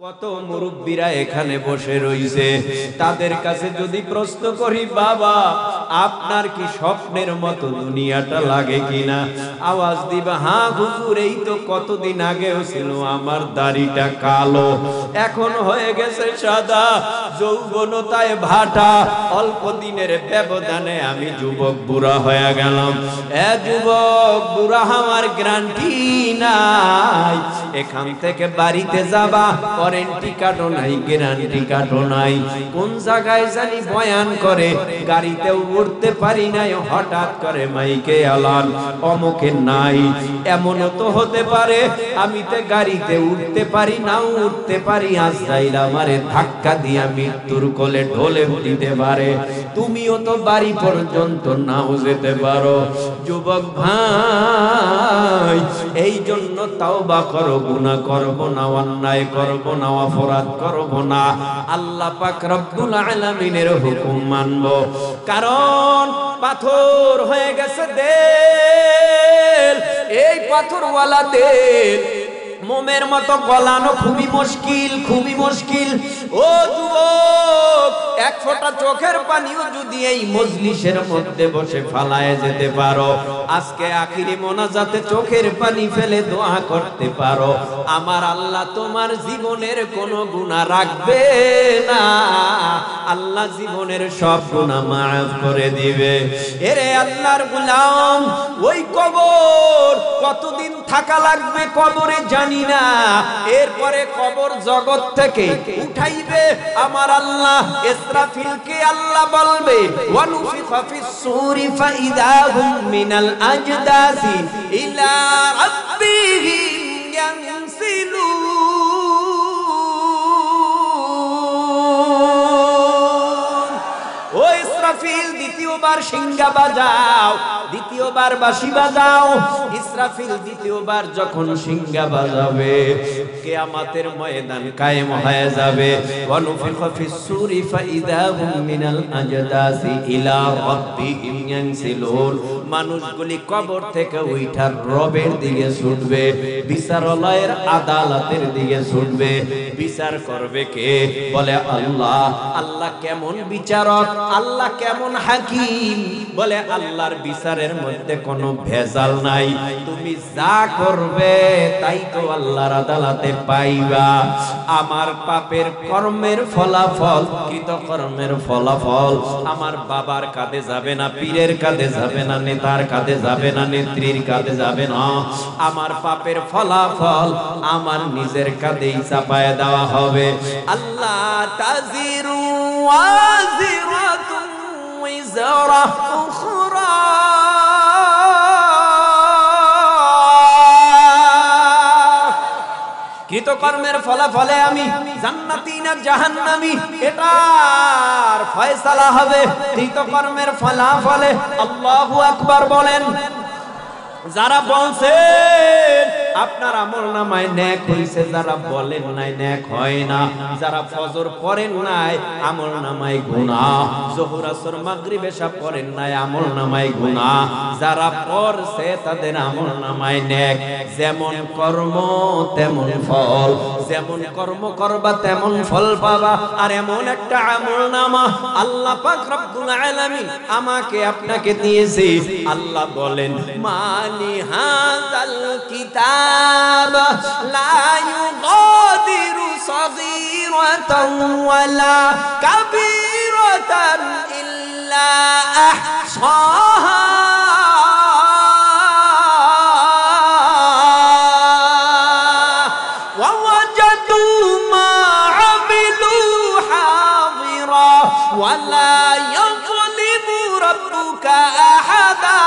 কত মুরব্বীরা এখানে বসে রইছে, তাদের কাছে যদি প্রশ্ন করি, বাবা আপনার কি স্বপ্নের মতো দুনিয়াটা লাগে কিনা? আওয়াজ দিবা, হ্যাঁ হুজুর, এই তো কতদিন আগেও ছিল আমার দাড়িটা কালো, এখন হয়ে গেছে সাদা, যৌবনতায় ভাটা, অল্প দিনের ব্যবধানে আমি যুবক বুড়া হয়ে গেলাম। যুবক বুড়া হওয়ার গ্যারান্টি নাই। এখান থেকে বাড়িতে যাবা, ওয়ারেন্টি কার্ডও নাই, গ্যারান্টি কার্ডও নাই। কোন জায়গায় জানি বয়ান করে, গাড়িতেও উঠতে পারি নাই, হঠাৎ করে মাইকে আলান অমুকে নাই। এমনও তো হতে পারে আমি তো গাড়িতে উঠতে পারি, নাও উঠতে পারি, আজরাইল আমারে ধাক্কা দিয়া মৃত্যুর কোলে ঢলে দিতে পারে। তুমিও তো বাড়ি পর্যন্ত নাও যেতে পারো। যুবক ভাই, এই জন্য তাওবা করো, গুনাহ করব না, অন্যায় করব না, অপরাধ করব না, আল্লাহ পাক রব্বুল আলামিনের হুকুম মানব। কারণ পাথর হয়ে গেছে তেল, এই পাথরওয়ালা তেল মোমের মতো গলানো খুবই মুশকিল, খুবই মুশকিল। ও যুবক, এক ফোঁটা চোখের পানিও যদি এই মজলিসের মধ্যে বসে ফালায় যেতে পারো, আজকে আখিরি মোনাজাতে চোখের পানি ফেলে দোয়া করতে পারো, আমার আল্লাহ তোমার জীবনের কোনো গুনাহ রাখবে না, আল্লাহ জীবনের সব গুনাহ মাফ করে দিবে। এরে আল্লাহর গোলাম, ওই কবর কতদিন থাকা লাগবে কবরে জানি না, এরপরে কবর জগৎ থেকে উঠাইবে আমার আল্লাহ। ইসরাফিলকে আল্লাহ বলবে, ওয়ানুফিখা ফিস সূরি ফাইদা হুম মিনাল আজদাসি ইলা রাব্বিহিম ইয়ানসিলুন। ও ইসরাফিল, দ্বিতীয়বার সিংহা বাজাও, দ্বিতীয়বার বাঁশি বাজাও। ইসরাফিল দ্বিতীয়বার যখন সিংহা বাজাবে, কিয়ামতের ময়দান কায়েম হয়ে যাবে। ওয়ানুফিখা ফিস সূরি ফাইদা হুম মিনাল আজদাসি ইলা রাব্বিহিম ইয়ানসিলুন। মানুষগুলি কবর থেকে উঠার রবের দিকে ছুটবে, বিচারালয়ের আদালতের দিকে ছুটবে। বিচার করবে কে? বলে আল্লাহ। আল্লাহ কেমন বিচারক, আল্লাহ কেমন হাকিম? বলে আল্লাহর বিচারের মধ্যে কোনো ভেজাল নাই, তুমি যা করবে তাই তো আল্লাহর আদালতে পাইবা। আমার পাপের কর্মের ফলাফল, কৃতকর্মের ফলাফল আমার বাবার কাঁধে যাবে না, পীরের কাঁধে যাবে না, নেতার কাঁধে যাবে না, নেত্রীর কাঁধে যাবে না। আমার পাপের ফলাফল আমার নিজের কাঁধেই চাপায় দেওয়া হবে। আল্লাহ তাজিরু ওয়াজিরাতুন উযরা উখরা। কৃতকর্মের ফলাফলে আমি জান্নাতি না জাহান্নামী, এটার ফয়সালা হবে কৃতকর্মের ফলাফলে। আল্লাহু আকবার বলেন। যারা বলছেন আপনার আমলনামায় নেক হইছে, যারা বলেন নাই নেক হয় না, যারা ফজর পড়েন নাই আমলনামায় গুনাহ, যোহর আসর মাগরিব এশা পড়েন নাই আমলনামায় গুনাহ, যারা পড়ছে তাদের আমলনামায় নেক। যেমন কর্ম তেমন ফল, যেমন কর্ম করবা তেমন ফল পাবা। আর এমন একটা আমলনামা আল্লাহ পাক রব্বুল আলামিন আমাকে আপনাকে দিয়েছে। আল্লাহ বলেন, মালি হাযাল কিতাব লা ইউগাদিরু সাগীরাতান ওয়ালা কাবীরাতান ইল্লা আহসাহা। ولا يظلم ربك أحدا।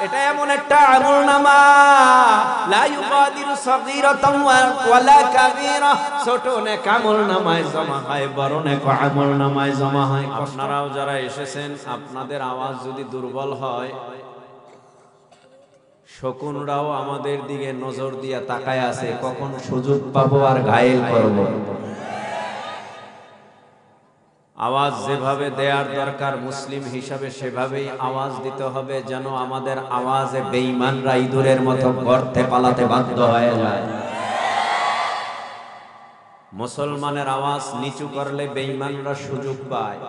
এটা এমন একটা আমলনামা, লা ইউগাদিরু সাগীরাতান ওয়ালা কাবীরা, ছোট নেক আমলনামায় জমা হয়, বড় নেক আমলনামায় জমা হয়। আপনারাও যারা এসেছেন, আপনাদের আওয়াজ যদি দুর্বল হয়, শকুনরাও আমাদের দিকে নজর দিয়া তাকায় আছে, কখন সুযোগ পাবো আর ঘায়েল করব। আওয়াজ যেভাবে দেওয়ার দরকার মুসলিম হিসাবে সেভাবেই আওয়াজ দিতে হবে, যেন আমাদের আওয়াজে বেঈমানরা ইঁদুরের মতো গর্তে পালাতে বাধ্য হয়ে যায়। মুসলমানের আওয়াজ নিচু করলে বেঈমানরা সুযোগ পায়,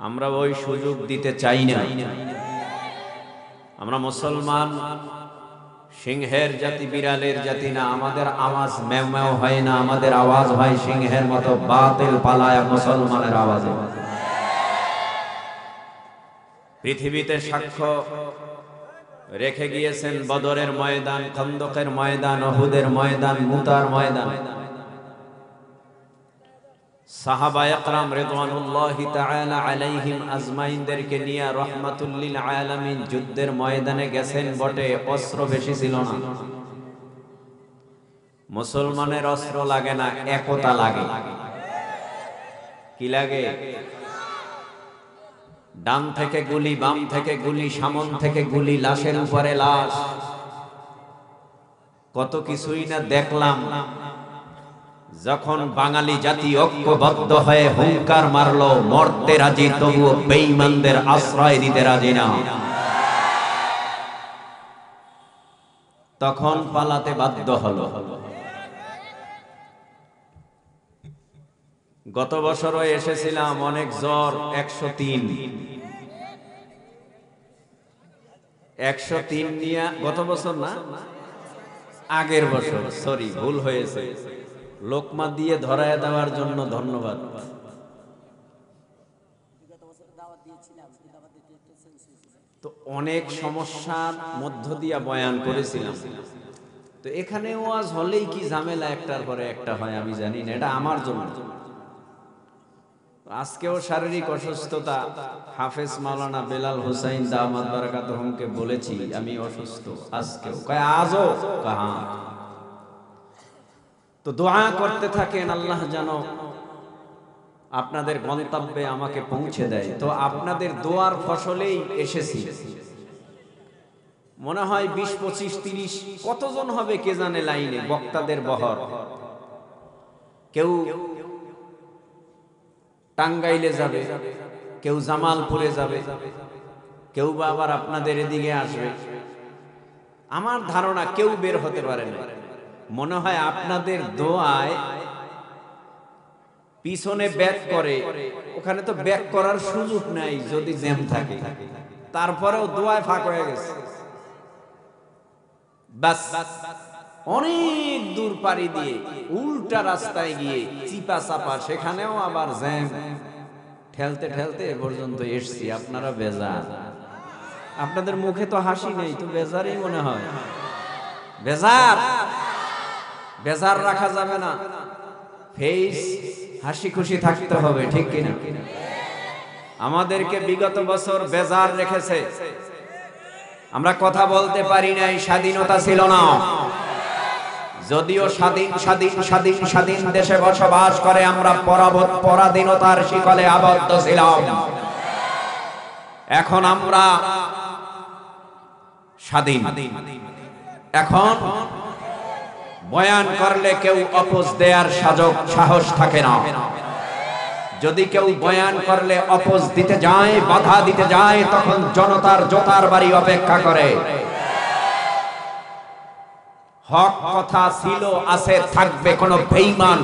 আমরা ওই সুযোগ দিতে চাই না। আমরা মুসলমান সিংহের জাতি, বিড়ালের জাতি না। আমাদের আওয়াজ ম্যাও ম্যাও হয় না, আমাদের আওয়াজ হয় সিংহের মতো বাতিল পালায় মুসলমানের আওয়াজে। পৃথিবীতে সাক্ষ্য রেখে গিয়েছেন বদরের ময়দান, খন্দকের ময়দান, উহুদের ময়দান, মুতার ময়দান। সাহাবায়ে একরাম রিদওয়ানুল্লাহি তাআলা আলাইহিম আজমাইনদেরকে নিয়ে রাহমাতুল লিল আলামিন যুদ্ধের ময়দানে গেছেন বটে, অস্ত্র বেশি ছিল না। মুসলমানের অস্ত্র লাগে না, একতা লাগে। কি লাগে? ডান থেকে গুলি, বাম থেকে গুলি, সামন থেকে গুলি, লাশের উপরে লাশ, কত কিছুই না দেখলাম। যখন বাঙালি জাতি ঐক্যবদ্ধ হয়ে হুঙ্কার মারলো, মরতে রাজি তবুও বেঈমানদের আশ্রয় দিতে রাজি না, তখন পালাতে বাধ্য হলো। গত বছরও এসেছিলাম, অনেক জ্বর, 103 নিয়ে। গত বছর না, আগের বছর, সরি ভুল হয়েছে। লোকমা দিয়ে ধরায় দেওয়ার জন্য ধন্যবাদ। তো অনেক সমস্যার মধ্য দিয়ে বয়ান করেছিলাম। তো এখানে ওয়াজ হলেই কি ঝামেলা একটার পরে একটা হয় আমি জানি না, এটা আমার জন্য। আজকেও শারীরিক অসুস্থতা, হাফেজ মাওলানা বেলাল হোসাইন দামাত বারাকাতুহুমকে বলেছি আমি অসুস্থ, আজকেও কয় আজও কাহা। তো দোয়া করতে থাকেন, আল্লাহ যেন আপনাদের গন্তব্যে আমাকে পৌঁছে দেয়। তো আপনাদের দোয়ার ফসলেই এসেছি। মনে হয় 20, 25, 30 কতজন হবে কে জানে লাইনে, বক্তাদের বহর। কেউ টাঙ্গাইলে যাবে, কেউ জামালপুরে যাবে, কেউ বা আবার আপনাদের এদিকে আসবে। আমার ধারণা কেউ বের হতে পারে না। মনে হয় আপনাদের দোয়ায় পিছনে ব্যাক করে, ওখানে তো ব্যাক করার সুযোগ নাই যদি জ্যাম থাকে, তারপরেও দোয়ায় ফাঁক হয়ে গেছে। বাস অনেক দূর পাড়ি দিয়ে উল্টা রাস্তায় গিয়ে চিপা চাপা, সেখানেও আবার জ্যাম, ঠেলতে ঠেলতে এ পর্যন্ত এসছি। আপনারা বেজার, আপনাদের মুখে তো হাসি নেই, তো বেজারই মনে হয়। বেজার বেজার রাখা যাবে না, ফেস হাসি খুশি থাকতে হবে, ঠিক কিনা? আমাদেরকে বিগত বছর বেজার রেখেছে। আমরা কথা বলতে পারি নাই, স্বাধীনতা ছিল না। যদিও স্বাধীন স্বাধীন স্বাধীন স্বাধীন দেশে বসবাস করে আমরা পরাধীনতার শিকলে আবদ্ধ ছিলাম। এখন আমরা স্বাধীন। এখন বয়ান করলে কেউ অপোজ দেয়ার সাহস থাকে না। যদি কেউ বয়ান করলে অপোজ দিতে যায়, বাধা দিতে যায়, তখন জনতার জোতার বাড়ি অপেক্ষা করে। হক কথা ছিল, আছে, থাকবে। কোন বেঈমান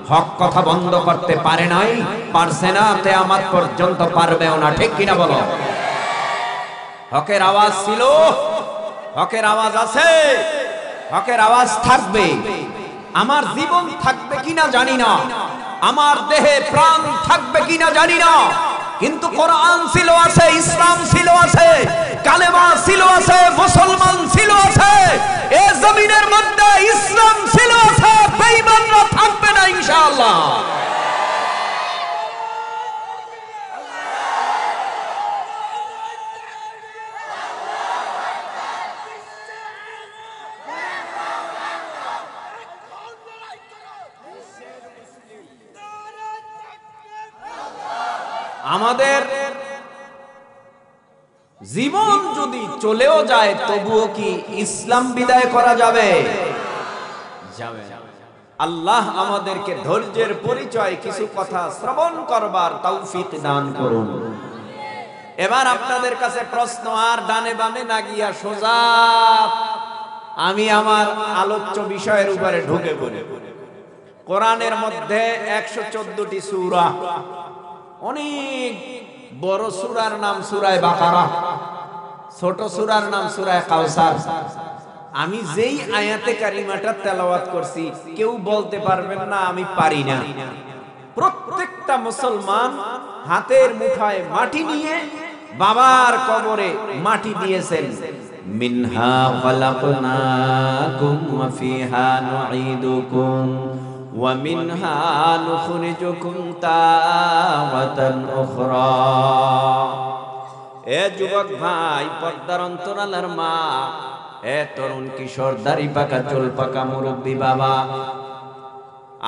হক কথা বন্ধ করতে পারে নাই, পারছে না, কিয়ামত পর্যন্ত পারবেও না, ঠিক কিনা বলো? হকের আওয়াজ ছিল, হকের আওয়াজ আছে, হকের আওয়াজ থাকবে। আমার জীবন থাকবে কিনা জানি না, আমার দেহে প্রাণ থাকবে কিনা জানি না, কিন্তু কোরআন ছিল, আছে, ইসলাম ছিল, আছে, কালেমা ছিল, আছে, মুসলমান ছিল, আছে। এই জমিনের মধ্যে ইসলাম ছিল, আছে, বেঈমানরা থাকবে না ইনশাআল্লাহ। আমাদের জীবন যদি চলেও যায় তবুও কি ইসলাম বিদায় করা যাবে? যাবে। আল্লাহ আমাদেরকে ধৈর্যের পরিচয় কিছু কথা শ্রবণ করবার তৌফিক দান করুন। এবার আপনাদের কাছে প্রশ্ন, আর ডানে বামে না গিয়া সোজা আমি আমার আলোচ্য বিষয়ের উপরে ঢুকে পড়ি। কোরআনের মধ্যে 114টি সূরা, অনেক বড় সূরার নাম সূরা বাকারা, ছোট সূরার নাম সূরা কাউসার। আমি যেই আয়াতে কারিমাটা তেলাওয়াত করছি কেউ বলতে পারবেন না আমি পারি না। প্রত্যেকটা মুসলমান হাতের মুঠায় মাটি নিয়ে বাবার কবরে মাটি দিয়েছেন। মিনহা খালাকনাকুম ওয়া ফিহা নুঈদুকুম ওয়া মিনহা নুখরিজুকুম তাওয়াতান উখরা। এ যুবক ভাই, পর্দার অন্তরালার মা, এ তরুণ কিশোর, দাড়ি পাকা চুল পাকা মুরব্বী বাবা,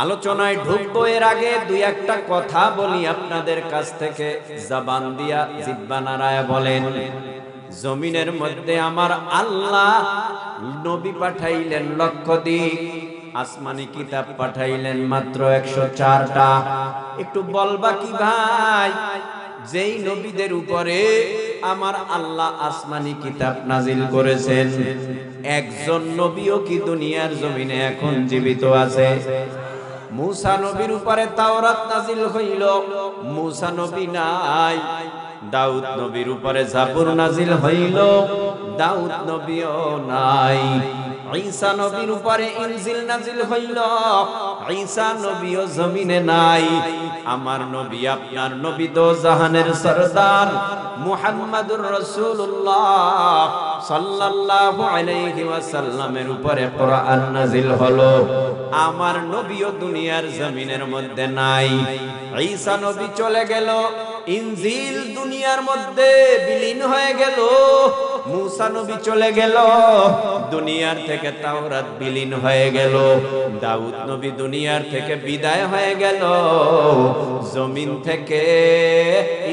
আলোচনায় ঢুকবো এর আগে দুই একটা কথা বলি আপনাদের কাছ থেকে। জবান দিয়া জিহ্বা নাড়ায়া বলেন, জমিনের মধ্যে আমার আল্লাহ নবী পাঠাইলেন লক্ষাধিক, আসমানি কিতাব পাঠাইলেন মাত্র 104টা। একটু বলবা কি ভাই, যেই নবীদের উপরে আমার আল্লাহ আসমানি কিতাব নাজিল করেছেন, একজন নবীও কি দুনিয়ার জমিনে এখন জীবিত আছে? মূসা নবীর উপরে তাওরাত নাজিল হইল, মূসা নবী নাই। দাউদ নবীর উপরে জাবুর নাজিল হইল, দাউদ নবীও নাই। ঈসা নবীর উপরে ইনজিল নাজিল হইল, ঈসা নবীও জমিনে নাই। আমার নবী, আপনার নবী দো জাহানের সরদার মুহাম্মাদুর রাসূলুল্লাহ সাল্লাল্লাহু আলাইহি ওয়াসাল্লামের উপরে কোরআন নাজিল হলো, আমার নবীও দুনিয়ার জমিনের মধ্যে নাই। ঈসা নবী চলে গেল, ইনজিল দুনিয়ার মধ্যে বিলীন হয়ে গেল। মূসা নবী চলে গেল, দুনিয়ার থেকে তাওরাত বিলীন হয়ে গেল। দাউদ নবী দুনিয়ার থেকে বিদায় হয়ে গেল, জমিন থেকে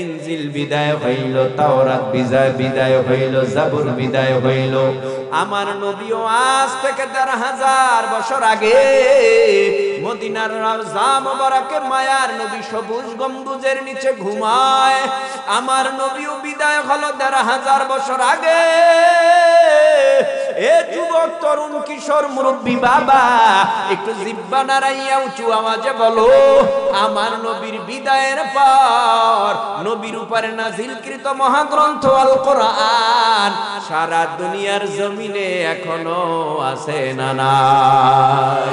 ইনজিল বিদায় হইল, তাওরাত বিদায় হইল, জাবুর বিদায় হইল। আমার নবীও আজ থেকে ১,৫০০ বছর আগে মদিনার রওজা মোবারকে মায়ার নবী সবুজ গম্বুজের নিচে ঘুমায়। আমার নবীও বিদায় হলো ১,৫০০ বছর আগে। এ যুবক, তরুণ, কিশোর, মুরব্বী বাবা, একটু জিহ্বা নাড়াইয়া উঁচু আওয়াজে বলো, আমার নবীর বিদায়ের পর নবীর উপরে নাজিলকৃত মহাগ্রন্থ আল কোরআন সারা দুনিয়ার জমিনে এখনো আছে না নাই?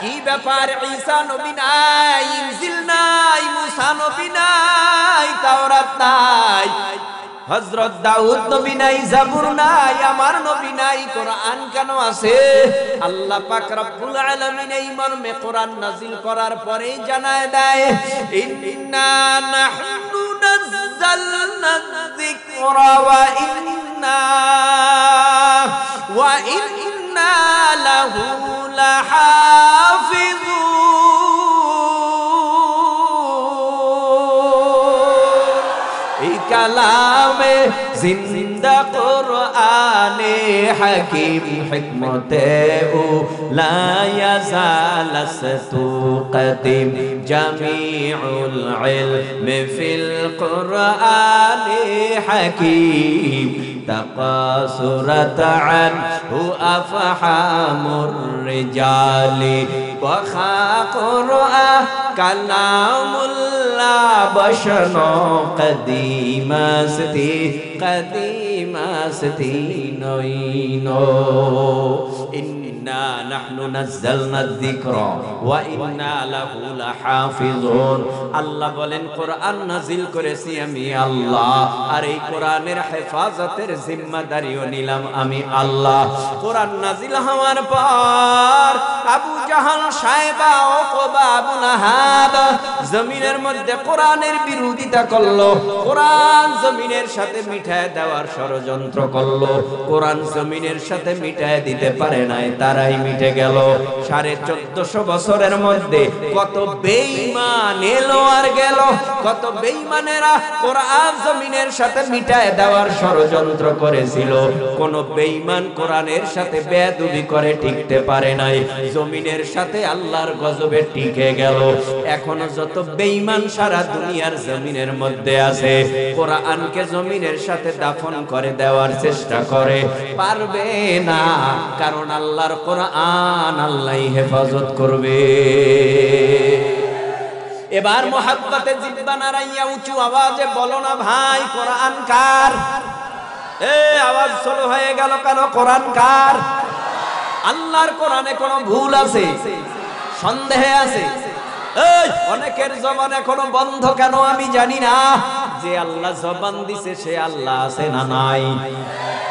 কি ব্যাপার? ঈসা নবী নাই, ইনজিল নাই, মূসা নবী নাই, তাওরাত নাই, হযরত দাউদ নবী নাই, জাবুর নাই, আমার নবী নাই, কোরআন কেন আছে? আল্লাহ পাক রব্বুল আলামিন এই মর্মে কোরআন নাজিল করার পরেই জানায় দেয়, ইন্না নাহনু নাযালনা যিকরা ওয়া ইন্না লাহু লাহাফিজুন। এই কালামে জিন্দা কোরআনে হাকিম হিকমতে ও লা ইয়াজালাস্তু কদিম জামিউল ইলমি ফিল কোরআনে হাকিম তাকাসুরাত আনহু আফহামুর রিজালি ওয়া খাকুরআন কালামুল্লাহ বশনো কদিমাস্তি কদিমাস্তি নইনো। ইন্না নাহনু নাযালনা যিকরা ওয়া ইন্না লাহু লাহাফিজুন। আল্লাহ বলেন, কোরআন নাজিল করেছি আমি আল্লাহ, আর এই কোরআনের হেফাজতের জিম্মাদারিও নিলাম আমি আল্লাহ। কোরআন নাজিল হওয়ার পর আবু জাহাল, সায়বা, উকবা, আবু লাহাব জমিনের মধ্যে কোরআনের বিরোধিতা করলো, কোরআন জমিনের সাথে মিঠায় দেওয়ার ষড়যন্ত্র করলো। কোরআন জমিনের সাথে মিঠায় দিতে পারে নাই, তারাই কেটে গেল। 1450 বছরের মধ্যে কত বেঈমান এলো আর গেল, কত বেঈমানেরা কোরআন জমিনের সাথে মিটায় দেওয়ার ষড়যন্ত্র করেছিল। কোন বেঈমান কোরআনের সাথে বেয়াদবি করে টিকতে পারে নাই, জমিনের সাথে আল্লাহর গজবে টিকে গেল। এখনো যত বেঈমান সারা দুনিয়ার জমিনের মধ্যে আছে, কোরআনকে জমিনের সাথে দাফন করে দেওয়ার চেষ্টা করে, পারবে না। কারণ আল্লাহর কোরআন আল্লাহই হেফাজত করবে। এবার মোহাব্বতে জিব্বা নাড়াইয়া উঁচু আওয়াজে বলো না ভাই, কোরআন কার? আওয়াজ ছোট হয়ে গেল কেন? কোরআন কার? আল্লাহর কোরআনে কোনো ভুল আছে? সন্দেহে আছে? অনেকের জবান এখনো বন্ধ কেন আমি জানি না। যে আল্লাহ জবান দিছে সে আল্লাহ আছে না নাই?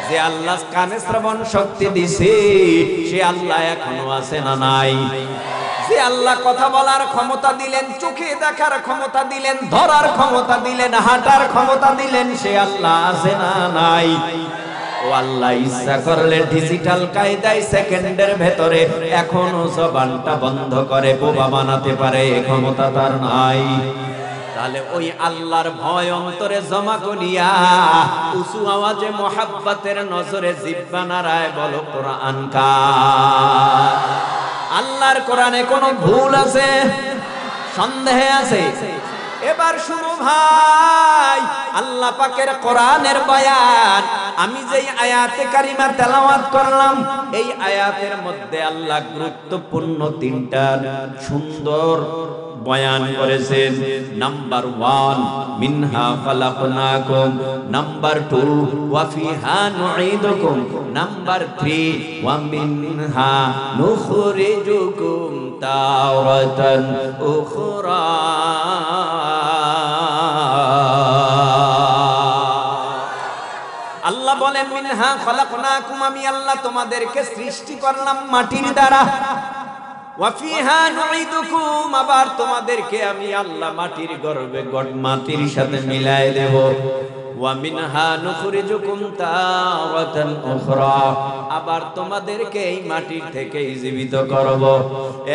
যে আল্লাহ কানে শ্রবণ শক্তি দিছে সে আল্লাহ এখনো আছে না নাই? যে আল্লাহ কথা বলার ক্ষমতা দিলেন, চোখে দেখার ক্ষমতা দিলেন, ধরার ক্ষমতা দিলেন, হাঁটার ক্ষমতা দিলেন, সে আল্লাহ আছে না নাই? ও আল্লাহ ইচ্ছা করলে ডিজিটাল কায়দায় সেকেন্ডের ভেতরে এখনো জবানটা বন্ধ করে বোবা বানাতে পারে, ক্ষমতা তার নাই। তাহলে ওই আল্লাহর ভয় অন্তরে জমা করিয়া উঁচু আওয়াজে মোহাব্বতের নজরে জিহ্বা নাড়ায় বলো কোরআন কার? আল্লাহর কোরআনে কোনো ভুল আছে? সন্দেহে আছে? এবার শুনো ভাই, আল্লাহ পাকের কোরআনের বয়ান। আমি যেই আয়াতে কারিমা তেলাওয়াত করলাম, এই আয়াতের মধ্যে আল্লাহ গুরুত্বপূর্ণ 3টা সুন্দর বয়ান করেছেন। নাম্বার 1 মিনহা খালাকনাকুম, নাম্বার 2 ওয়া ফিহা নুঈদুকুম, নাম্বার 3 ওয়া মিনহা নুখরিজুকুম তাওরাতান উখরা। আল্লাহ বলেন মিনহা খালাকনাকুম, আমি আল্লাহ তোমাদেরকে সৃষ্টি করলাম মাটির দ্বারা। ওয়া ফিহা নুঈদুকুম, আবার তোমাদেরকে আমি আল্লাহ মাটির গর্ভে মাটির সাথে মিলায় দেব। ওয়া মিনহা নুখরিজুকুম তাওরাতান উখরা, আবার তোমাদেরকে এই মাটির থেকে জীবিত করব।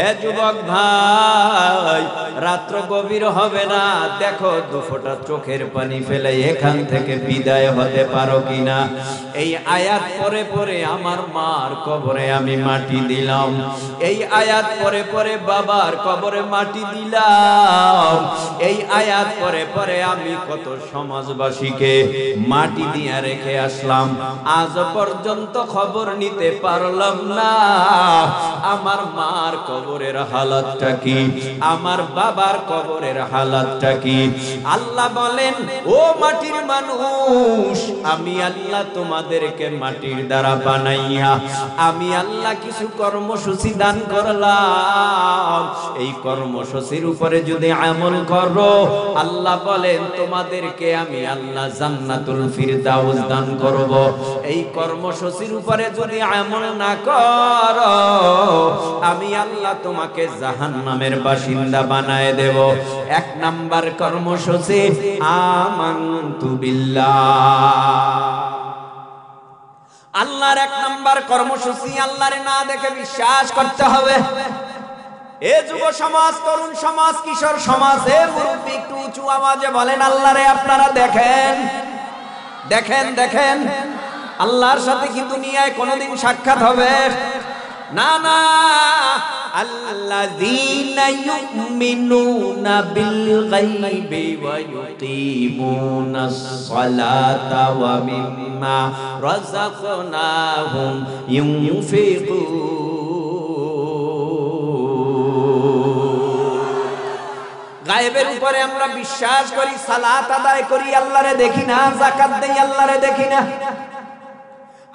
এ যুবক ভাই, রাত্র গভীর হবে না, দেখো 2 ফোঁটা চোখের পানি ফেলে এখান থেকে বিদায় হতে পারো কিনা। এই আয়াত পরে পরে আমার মার কবরে আমি মাটি দিলাম, এই আয়াত পরে পরে বাবার কবরে মাটি দিলাম, এই আয়াত পরে পরে আমি কত সমাজবাসীকে মাটি দিয়ে রেখে আসলাম। আজ পর্যন্ত খবর নিতে পারলাম না আমার মার কবরের হালাতটা কি, আমার বাবার কবরের হালাতটা কি। আল্লাহ বলেন, ও মাটির মানুষ, আমি আল্লাহ তোমাদেরকে মাটির দ্বারা বানাইয়া আমি আল্লাহ কিছু কর্মসূচি দান করলাম। এই কর্মসূচির উপরে যদি আমল করো, আল্লাহ বলেন তোমাদেরকে আমি আল্লাহ জান্নাতুল ফিরদাউস দান করব। এই কর্মসূচির উপরে যদি আমল না করো, আমি আল্লাহ তোমাকে জাহান্নামের বাসিন্দা বানায় দেব। 1 নাম্বার কর্মসূচি আমানতু বিল্লাহ। আল্লাহর 1 নাম্বার কর্মসূচি, আল্লাহরে না দেখে বিশ্বাস করতে হবে। এ যুব সমাজ, তরুণ সমাজ, কিশোর সমাজ, এ মুরব্বি, একটু উঁচু আওয়াজে বলেন আল্লাহরে আপনারা দেখেন, দেখেন, দেখেন। আল্লাহর সাথে কি দুনিয়ায় কোনোদিন সাক্ষাৎ হবে? না না। আল্লাযীনা ইউমিনুনা বিল গায়বি ওয়া ইউকিমুনাস সালাতা ওয়া মিম্মা রাযাকনাহুম ইউনফিকুন। গায়েবের উপরে আমরা বিশ্বাস করি, সালাত আদায় করি, আল্লাহরে দেখি না, যাকাত দেই, আল্লাহরে দেখি না।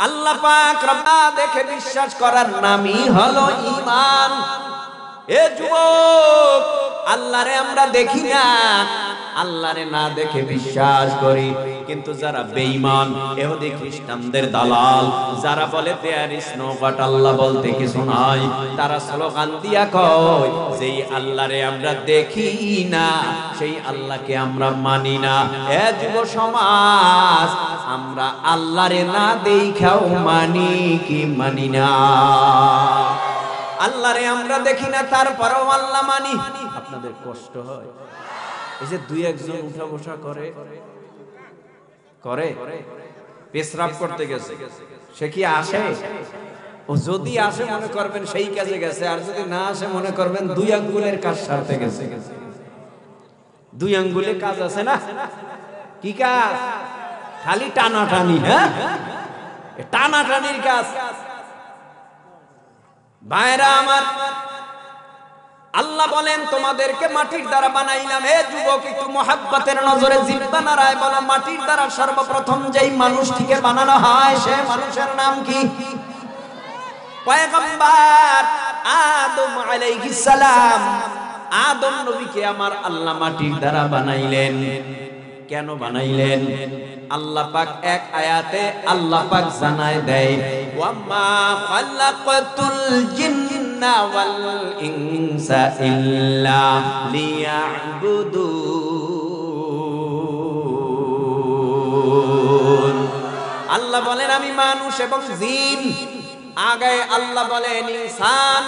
আল্লাহ পাক রব্বা দেখে বিশ্বাস করার নামই হলো ঈমান। এ যুবক, আল্লাহরে আমরা দেখি না, আল্লাহরে না দেখে বিশ্বাস করি। কিন্তু যারা বেঈমান, ইহুদি খ্রিস্টানদের দালাল, যারা বলে দেয়ার ইজ নো গড, আল্লাহ বলতে কিছু নাই, তারা স্লোগান দিয়া কয় যেই আল্লাহরে আমরা দেখি না সেই আল্লাহকে আমরা মানি না। এ যুব সমাজ, আমরা আল্লাহরে না দেখাও মানি কি মানি না? আল্লাহরে আমরা দেখি না, তারপরেও আল্লাহ মানি। আপনাদের কষ্ট হয়? এই যে দুই একজন উঠা বসা করে পেশরাব করতে গেছে, সে কি আসে? ও যদি আসে মনে করবেন সেই কাজে গেছে, আর যদি না আসে মনে করবেন দুই আঙ্গুলের কাজ সারতে গেছে। দুই আঙ্গুলে কাজ আছে না? কি কাজ? খালি টানাটানি। হ্যাঁ, টানাটানির কাজ। ভাইরা আমার, আল্লাহ বলেন তোমাদেরকে মাটির দ্বারা বানাইলাম। হে যুবক, একটু মুহাব্বতের নজরে জিহ্বা নাড়ায় বলো, মাটির দ্বারা সর্বপ্রথম যেই মানুষটিকে বানানো হয় সে মানুষের নাম কি? পয়গম্বর আদম আলাইহিস সালাম। আদম নবীকে আমার আল্লাহ মাটির দ্বারা বানাইলেন। কেন বানাইলেন? আল্লাহ পাক এক আয়াতে আল্লাহ পাক জানায় দেয়, ওয়ামা খালাকাতুল জিন্না ওয়াল ইনসা ইল্লা লিয়াবুদুন। আল্লাহ বলেন আমি মানুষ এবং জিন, আগে আল্লাহ বলেন ইনসান,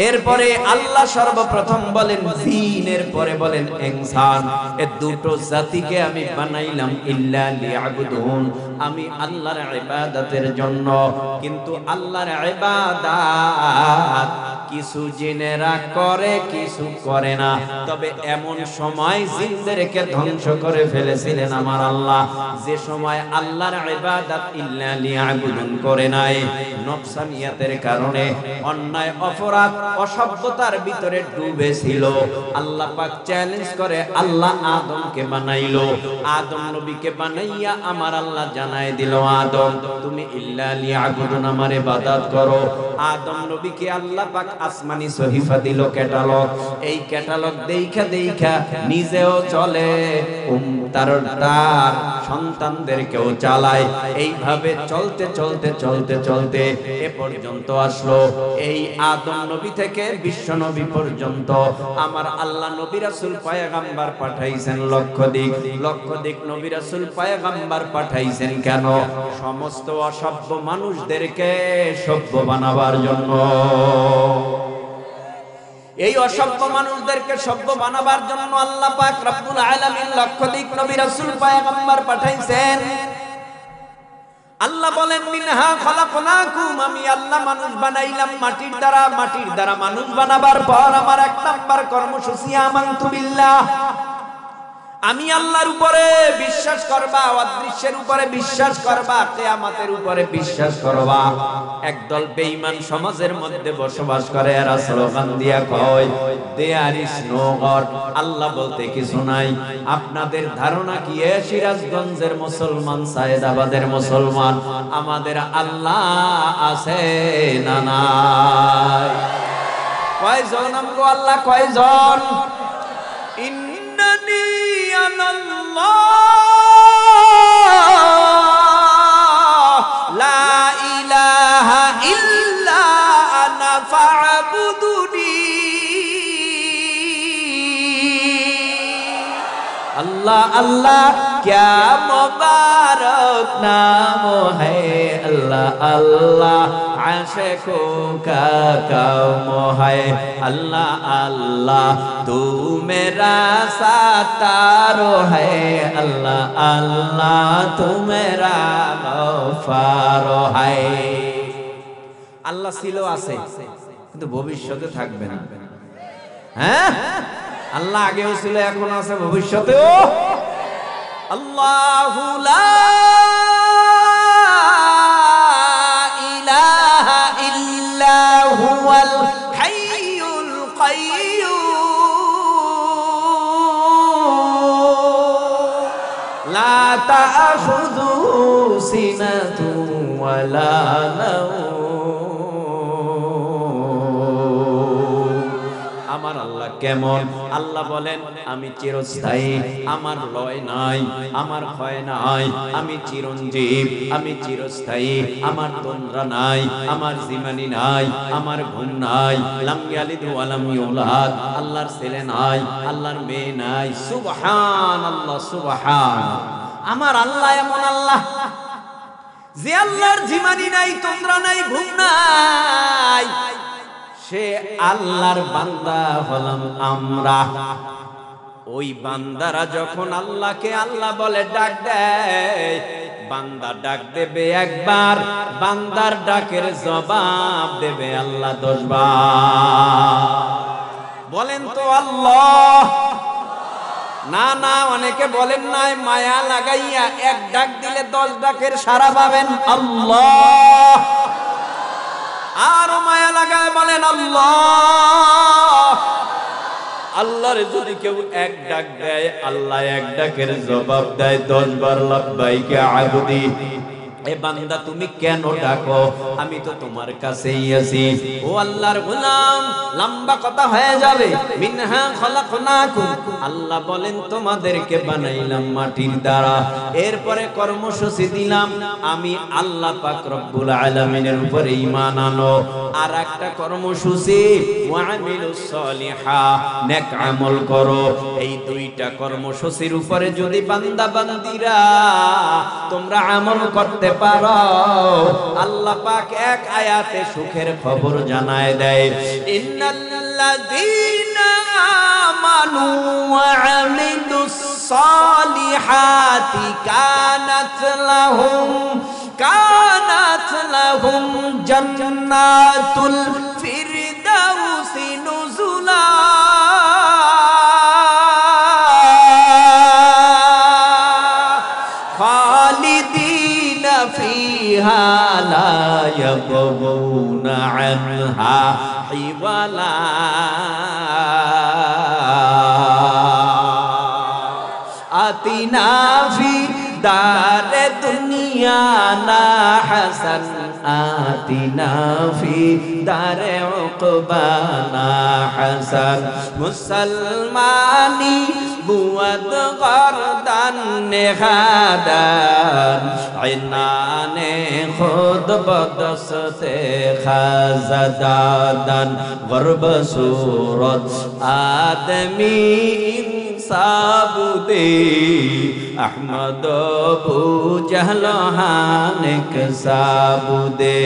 এরপরে আল্লাহ সর্বপ্রথম বলেন জিন, এরপরে বলেন ইনসান। এই দুটো জাতিকে আমি বানাইলাম ইল্লা লিয়াবুদুন, আমি আল্লাহর ইবাদতের জন্য। কিন্তু আল্লাহর ইবাদত কিছু জিনেরা করে, কিছু করে না। তবে এমন সময় জিনদেরকে ধ্বংস করে ফেলেছিলেন আমার আল্লাহ, যে সময় আল্লাহর ইবাদত ইল্লা লিয়াবুদুন করে নাই। নফসানিয়াতের কারণে, অন্যায় অপরাধ অসভ্যতার ভিতরে ডুবেছিল। আল্লাহ পাক চ্যালেঞ্জ করে আল্লাহ আদমকে বানাইলো। আদম নবীকে বানাইয়া আমার আল্লাহ জানায় দিল, আদম তুমি ইল্লা লিয়াবুদুন আমার ইবাদত করো। আদম নবীকে আল্লাহ পাক আসমানি সহিফা দিল, ক্যাটালগ। এই ক্যাটালগ দেখা দেখা নিজেও চলে, তার সন্তানদেরকেও চালায়। এইভাবে চলতে চলতে চলতে চলতে এ পর্যন্ত আসলো। এই আদম নবী থেকে বিশ্ব নবী পর্যন্ত আমার আল্লাহ নবী রাসূল পয়গম্বর পাঠাইছেন লক্ষ দিক নবী রাসূল পয়গম্বর পাঠাইছেন। কেন? সমস্ত অসভ্য মানুষদেরকে সভ্য বানাবার জন্য। এই অসভ্য মানুষদেরকে সভ্য বানাবার জন্য আল্লাহ পাক রব্বুল আলামিন লক্ষ দিক নবী রাসূল পয়গম্বর পাঠাইছেন। আল্লাহ বলেন মিনহা খলাকনাকুম, আমি আল্লাহ মানুষ বানাইলাম মাটির দ্বারা। মাটির দ্বারা মানুষ বানাবার পর আমার এক নাম্বার কর্মসূচি আমানতু বিল্লাহ, আমি আল্লাহর উপরে বিশ্বাস করবা, অদৃশ্যের উপরে বিশ্বাস করবা, কিয়ামতের উপরে বিশ্বাস করবা। একদল বেঈমান সমাজের মধ্যে বসবাস করে, এরা স্লোগান দিয়া কয় দেয়ার ইজ নো গড, আল্লাহ বলতে কিছু নাই। আপনাদের ধারণা কি এ সিরাজগঞ্জের মুসলমান, সায়েদাবাদের মুসলমান, আমাদের আল্লাহ আছে না নাই? কয়জন আমগো আল্লাহ? কয়জন? ইন্নানি আনাল্লাহ লা ইলাহা ইল্লা আনা ফা'বুদুনি। अल्लाह अल्लाह क्या मुबारक नाम है, अल्लाह अल्लाह आशिकों का काम है, अल्लाह अल्लाह तू मेरा सातारो है, अल्लाह अल्लाह तू मेरा गफारो है। আল্লাহ ছিল, আছে, কিন্তু ভবিষ্যতে থাকবে না। হ্যাঁ, আল্লাহ আগেও ছিল, এখন আছে, ভবিষ্যতেও। আল্লাহু লা ইলাহা ইল্লা হুয়াল হাইয়ুল কাইয়্যুম লা তা'খুযুহু সিনাতুন ওয়ালা নাওম। আমার আল্লাহ কেমন? আল্লাহ বলেন আমি চিরস্থায়ী, আমার লয় নাই, আমার ক্ষয় নাই, আমি চিরঞ্জীব, আমি চিরস্থায়ী, আমার তন্দ্রা নাই, আমার জীবনী নাই, আমার ঘুম নাই। লাম ইয়ালিদ ওয়া লাম ইউলাদ, আল্লাহর ছেলে নাই, আল্লাহর মেয়ে নাই। সুবহানাল্লাহ, সুবহান। আমার আল্লাহ এমন আল্লাহ যে আল্লাহর জীবনী নাই, তন্দ্রা নাই, ঘুম নাই। সে আল্লাহর বান্দা হলাম আমরা। ওই বান্দারা যখন আল্লাহকে আল্লাহ বলে ডাক দেয়, বান্দা ডাক দেবে একবার, বান্দার ডাকের জবাব দেবে আল্লাহ 10 বার। বলেন তো আল্লাহ। না না, অনেকে বলেন নাই, মায়া লাগাইয়া এক ডাক দিলে 10 ডাকের সাড়া পাবেন। আল্লাহ। আরো মায়া লাগায় বলেন আল্লাহ। আল্লাহর যদি কেউ এক ডাক দেয়, আল্লাহ এক ডাকের জবাব দেয় 10 বার, লাব্বাইকা আবদি। এ বান্দা তুমি কেন ডাকো? আমি তো তোমার কাছেই আছি। ও আল্লাহর গোলাম, লম্বা কথা হয়ে যাবে। মিনহা খলাকনাকুম, আল্লাহ বলেন তোমাদেরকে বানাইলাম মাটির দ্বারা। এরপরে কর্মসূচি দিলাম, আমি আল্লাহ পাক রব্বুল আলামিনের উপরে ঈমান আনো। আর একটা কর্মসূচি, ওয়ামিলুস সলিহা, নেক আমল করো। এই দুইটা কর্মসূচির উপরে যদি বান্দা বান্দিরা তোমরা আমল করতে পারো, আল্লাহ পাক এক আয়াতে সুখের খবর জানায় দেয়, ইন্নাল্লাযীনা আমানু ওয়া আমিলুস সালিহাতি কানাত লাহুম জান্নাতুল ফিরদাউসি নুজুলা। খালিদিনা ফিহা লা ইয়াবগুনা আনহা হিওয়ালা। আতিনা ফি দারে দুনিয়া না হাসান, আতিনা ফি দারে উকবানা হাসান। মুসলমানি বুয়াদ গরদান নেহাদান, ইনানে খুদ বদসতে খাজাদান। গর্ব সুরত আদমি সাবুদে, আহমদ বু জহলহানেক সাবুদে।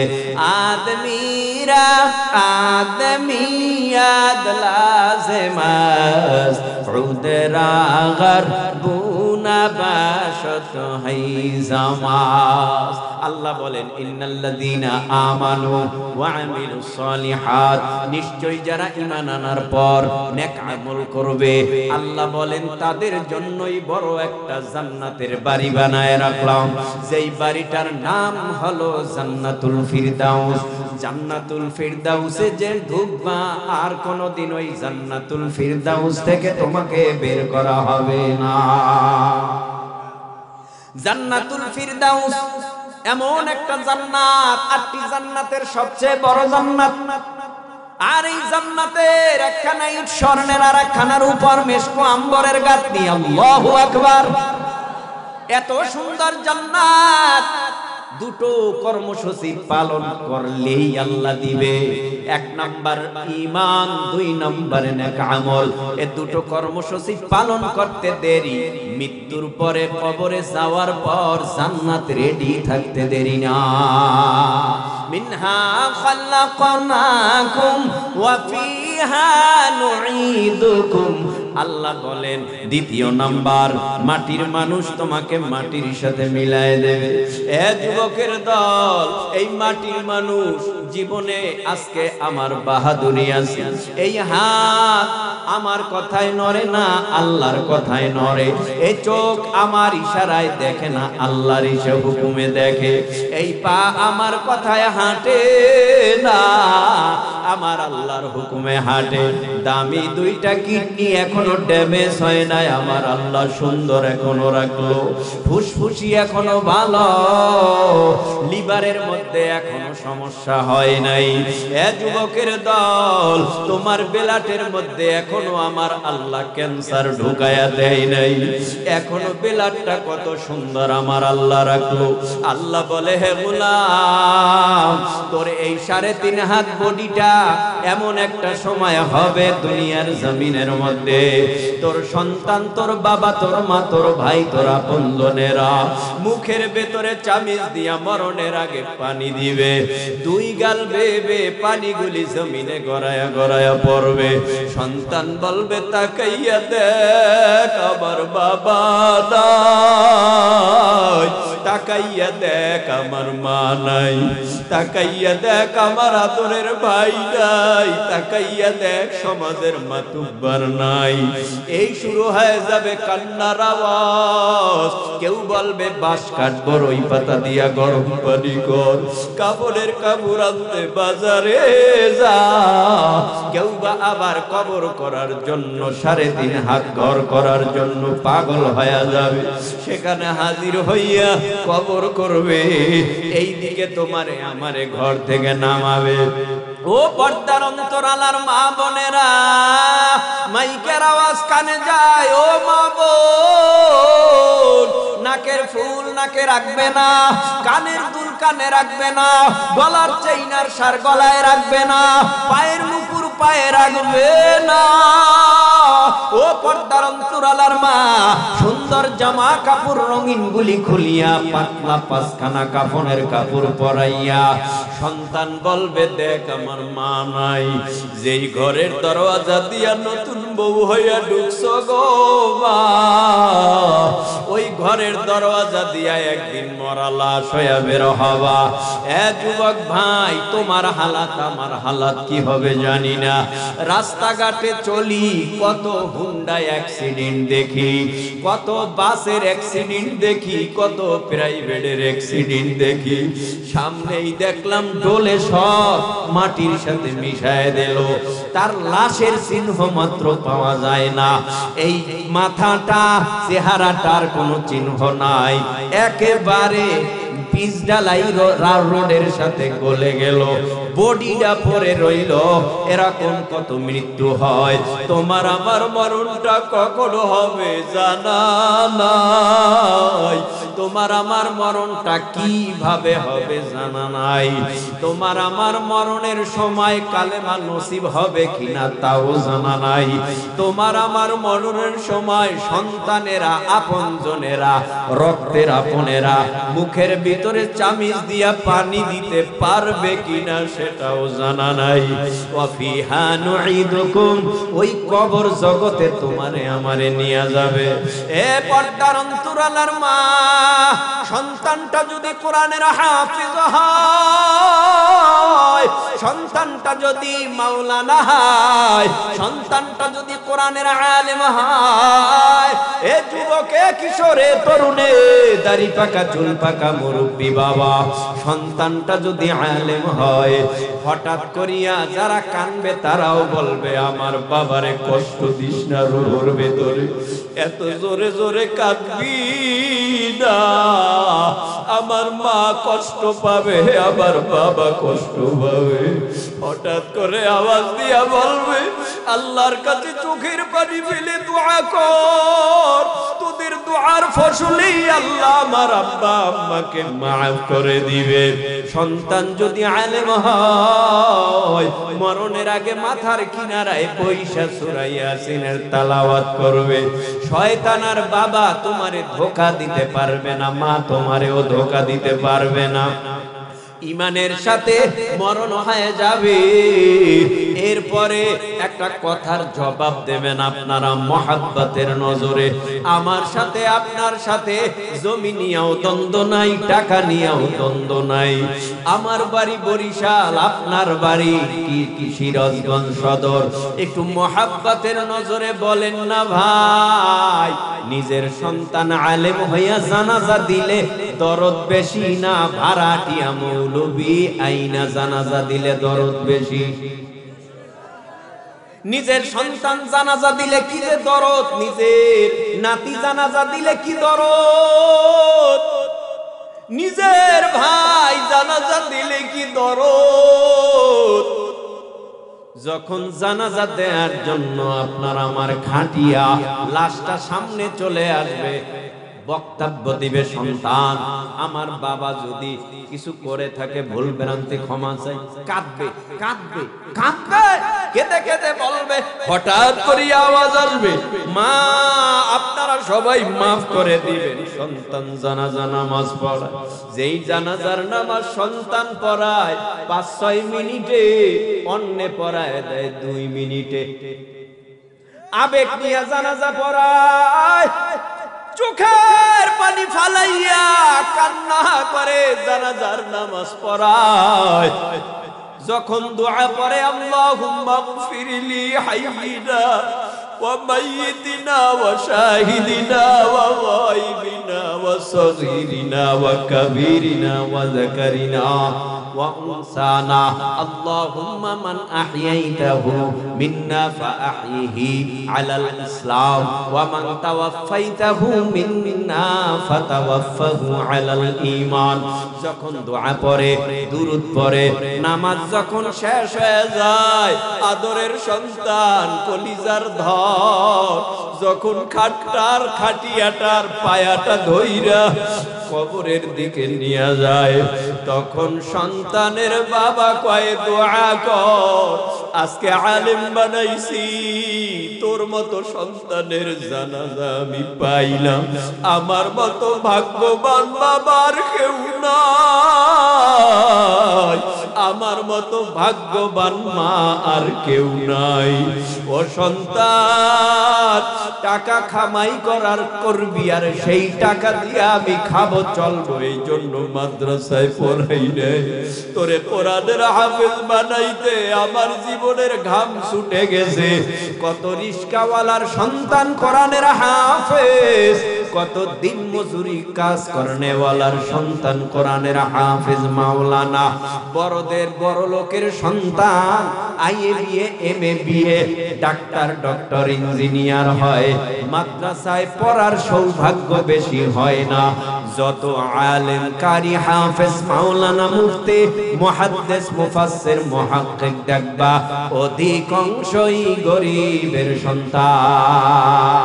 আদমিরা আদমিয়াদ লাজমাস, উদরা গরবুনা বাশত হাইজামাস। আল্লাহ বলেন, ইন্নাল্লাযীনা আমানু ওয়া আমিলুস সালিহাত, নিশ্চয় যারা ঈমান আনার পর নেক আমল করবে, আল্লাহ বলেন তাদের জন্যই বড় একটা জান্নাতের বাড়ি বানায় রাখলাম। যেই বাড়িটার নাম হলো জান্নাতুল ফিরদাউস। জান্নাতুল ফিরদাউসে যে ঢুকবা, আর কোনদিন ওই জান্নাতুল ফিরদাউস থেকে তোমাকে বের করা হবে না। জান্নাতুল ফিরদাউস এমন একটা জান্নাত, 8টি জান্নাতের সবচেয়ে বড় জান্নাত। আর এই জান্নাতের একখানা ইট স্বর্ণের, আর একখানার উপর মেশকো আম্বরের গাঁথনি। আল্লাহু আকবার। এত সুন্দর জান্নাত, দুটো কর্মসূচি পালন করলেই আল্লাহ দিবে। 1 নাম্বার ঈমান, 2 নম্বরে নেক আমল। এই দুটো কর্মসূচি পালন করতে দেরি, মৃত্যুর পরে কবরে যাওয়ার পর জান্নাত রেডি থাকতে দেরি না। মিনহা খালাকনাকুম ওয়া ফিহা নুঈদুকুম। আল্লাহ বলেন, দ্বিতীয় নাম্বার, মাটির মানুষ তোমাকে মাটির সাথে মিলায় দেবে। এ যুবকের দল, এই মাটির মানুষ জীবনে আজকে আমার বাহাদুরি আছে। এই হাত আমার কথায় নড়ে না, আল্লাহর কথায় নড়ে। এই চোখ আমার ইশারায় দেখে না, আল্লাহর হুকুমে দেখে। এই পা আমার কথায় হাঁটে না, আমার আল্লাহর হুকুমে হাঁটে। দামি 2টা কিডনি এখনো ড্যামেজ হয় নাই, আমার আল্লাহ সুন্দর এখনো রাখলো। ফুসফুসি এখনো ভালো, লিভারের মধ্যে এখনো সমস্যা হয় নাই। এ যুবকের দল, তোমার বেলাটের মধ্যে এখনো আমার আল্লাহ ক্যান্সার ঢুকায়া দেয় নাই, এখনো বেলাটটা কত সুন্দর আমার আল্লাহ রাখলো। আল্লাহ বলে, হে গোলাম, তোর এই 3.5 হাত বডিটা এমন একটা সময় হবে দুনিয়ার জমিনের মধ্যে তোর সন্তান, তোর বাবা, তোর মা, তোর ভাই, তোর আপনজনেরা মুখের ভেতরে চামিচ দিয়া মরণের আগে পানি দিবে, দুই গাল বেবে পানিগুলি জমিনে গড়ায়া গড়ায়া পড়বে। সন্তান বলবে তাকাইয়া দেখ আমার বাবা নাই, তাকাইয়া দেখ আমার মা নাই, তাকাইয়া দেখ আমার আদরের ভাই নাই, তাকাইয়া দেখ সমাজের মাতুব্বার নাই। এই শুরু হয়ে যাবে কান্নার আওয়াজ। কেউ বলবে বাঁশ কাঠ বড়ই পাতা দিয়া গরম পানি কর, কাপড়ের কাপড় আনতে বাজারে যা। কেউ বা আবার কবর করার জন্য 3.5 হাত ঘর করার জন্য পাগল হয়ে যাবে, সেখানে হাজির হইয়া কবর করবে। এই দিকে তোমারে আমারে ঘর থেকে নামাবে। ও পর্দার অন্তরালার মা বোনেরা, মাইকের আওয়াজ কানে যায়। ও মা বোন, নাকের ফুল নাকে রাখবে না, কানের দুল কানে রাখবে না, গলার চেইনার সার গলায় রাখবে না, পায়ের নুপুর পায়ে রাখবে না। ও পর্দার অন্তরালার মা, সুন্দর জামা কাপড় রঙিন গুলি খুলিয়া পাতলা 5খানা কাফনের কাপড় পরাইয়া সন্তান বলবে দেখ আমার মা নাই। যেই ঘরের দরওয়াজা দিয়া নতুন বউ হইয়া ঢুকছো গো মা, ওই ঘরের দরওয়াজা দিয়া একদিন মরা লাশ হইয়া বের হবা। এ যুবক ভাই, তোমার হালাত আমার হালাত কি হবে জানি না। রাস্তাঘাটে চলি, কত হুন্ডা অ্যাক্সিডেন্ট দেখি, কত বাসের অ্যাক্সিডেন্ট দেখি, কত প্রাইভেটের অ্যাক্সিডেন্ট দেখি। সামনেই দেখলাম ডোলে সব মাটির সাথে মিশায় দিল, তার লাশের চিহ্ন মাত্র পাওয়া যায় না। এই মাথাটা চেহারাটার কোনো চিহ্ন নাই, একেবারে পিচ ঢালাই রোডের সাথে গলে গেল, বডিটা পরে রইল। এরকম কত মৃত্যু হয়। তোমার আমার মরণটা কখন হবে জানা নাই, তোমার আমার মরণটা কিভাবে হবে জানা নাই। তোমার আমার মরণের সময় কালেমা নসিব হবে কিনা তাও জানা নাই। তোমার আমার মরণের সময় সন্তানেরা, আপনজনেরা, রক্তের আপনেরা মুখের ভিতরে চামিচ দিয়া পানি দিতে পারবে কিনা সেটাও জানা নাই। ওয়াফিহা নুঈদুকুম, ওই কবর জগতে তোমারে আমারে নিয়ে যাবে। এ পর্দার অন্তরালার মা, সন্তানটা যদি কোরআনের হাফেজ হয়, সন্তানটা যদি মাওলানা হয়, সন্তানটা যদি কোরআনের আলেম হয়, এ যুবকে, কিশোরে, তরুণে, দাড়ি পাকা চুল পাকা মুরব্বী বাবা, সন্তানটা যদি আলেম হয়, হঠাৎ করিয়া যারা কানবে তারাও বলবে আমার বাবারে কষ্ট দিস না, রুহুর ভেতরে এত জোরে জোরে কাঁদবি না, আমার মা কষ্ট পাবে, আমার বাবা কষ্ট পাবে। হঠাৎ করে আওয়াজ দিয়া বলবে আল্লাহর কাছে চোখের পানি ফেলে দোয়া কর, তোদের দোয়ার ফসলেই আল্লাহ আমার আব্বা আম্মাকে মাফ করে দিবে। সন্তান যদি আলেম হয়, মরণের আগে মাথার কিনারায় পয়সা সূরা ইয়াসিনের তেলাওয়াত করবে। শয়তান আর বাবা তোমারে ধোঁকা দিতে পারবে না, মা তোমারেও ধোঁকা দিতে পারবে না। ইমানের সাথে মরণ হয়ে যাবে। এরপরে একটা কথার জবাব দেবেন আপনারা মহাব্বতের নজরে। আমার সাথে আপনার সাথে জমি নিয়েও দ্বন্দ্ব নাই, টাকা নিয়েও দ্বন্দ্ব নাই। আমার বাড়ি বরিশাল, আপনার বাড়ি কি সিরাজগঞ্জ সদর। একটু মহাব্বতের নজরে বলেন না ভাই, নিজের সন্তান আলেম হইয়া জানাজা দিলে দরদ বেশি না ভাড়াটিয়া মৌলবি আইনা জানাজা দিলে দরদ বেশি? নিজের সন্তান জানাজা দিলে কি যে দরদ, নিজের নাতি জানাজা দিলে কি দরদ, নিজের ভাই জানাজা দিলে কি দরদ। যখন জানাজা দেওয়ার জন্য আপনার আমার খাটিয়া লাশটা সামনে চলে আসবে, বক্তব্য দিবে সন্তান, আমার বাবা যদি কিছু করে থাকে ভুল ভ্রান্তি ক্ষমা চাই, কাঁদবে কাঁদবে কাঁদবে। কেঁদে কেঁদে বলবে, হঠাৎ করে আওয়াজ আসবে, মা আপনারা সবাই মাফ করে দিবেন, সন্তান জানাজা নামাজ পড়ায়। যেই জানাজার নামাজ সন্তান পড়ায় 5-6 মিনিটে, অন্য পড়ায় দেয় 2 মিনিটে। আবেগ নিয়ে জানাজা পড়ায়, চোখের পানি ফালাইয়া কান্না করে জানাজার নামাজ পড়ায়। যখন দোয়া পড়ে, আল্লাহুম্মা গফিরলি হাইয়িনা ওয়া মাইয়িতিনা ওয়া শাহিদিনা ওয়া গায়বিনা ওয়া সগীরিনা ওয়া কাবীরিনা ওয়া যাকারিনা ওয়া উনসানা, আল্লাহুম্মা মান আহইয়াইতাহু মিন্না ফাআহইহি আলাল ইসলাম ওয়া মান তাওয়াফাইতাহু মিন্না ফাতাওয়াফাহু আলাল ঈমান। যখন দোয়া পড়ে, দুরূদ পড়ে, নামাজ যখন শেষ হয়ে যায়, আদরের সন্তান কলিজার ধর যখন খাটিয়াটার পায়াটা ধইরা কবরের দিকে নিয়ে যায়, তখন সন্তানের বাবা কয়, দোয়া কর, আজকে আলেম বানাইছি, তোর মতো সন্তানের জানাজা আমি পাইলাম, আমার মতো ভাগ্যবান বাবার কেউ নাই, আমার মতো ভাগ্যবান মা আর কেউ নাই। ও সন্তান, টাকা কামাই করবি, আর সেই টাকা দিয়ে আমি খাবো, চলবো, এই জন্য মাদ্রাসায় পড়াই নাই। তোরে কোরআনের হাফেজ বানাইতে আমার জীবনের ঘাম ছুটে গেছে। কত রিস্কাওয়ালার সন্তান কোরআনের হাফেজ, কত দিন মজুরি কাজ করনেওয়ালার সন্তান কোরআনের হাফেজ মাওলানা। বড়দের বড় লোকের সন্তান আইএ বিএ এমএ বিএ ডাক্তার ডক্টর ইঞ্জিনিয়ার হয়, মাদ্রাসায় পড়ার সৌভাগ্য বেশি হয় না। যত আলেম কারি হাফেজ মাওলানা মুফতি মুহাদ্দিস মুফাসসির মুহাক্কিক দেখবা, অধিকাংশই গরিবের সন্তান।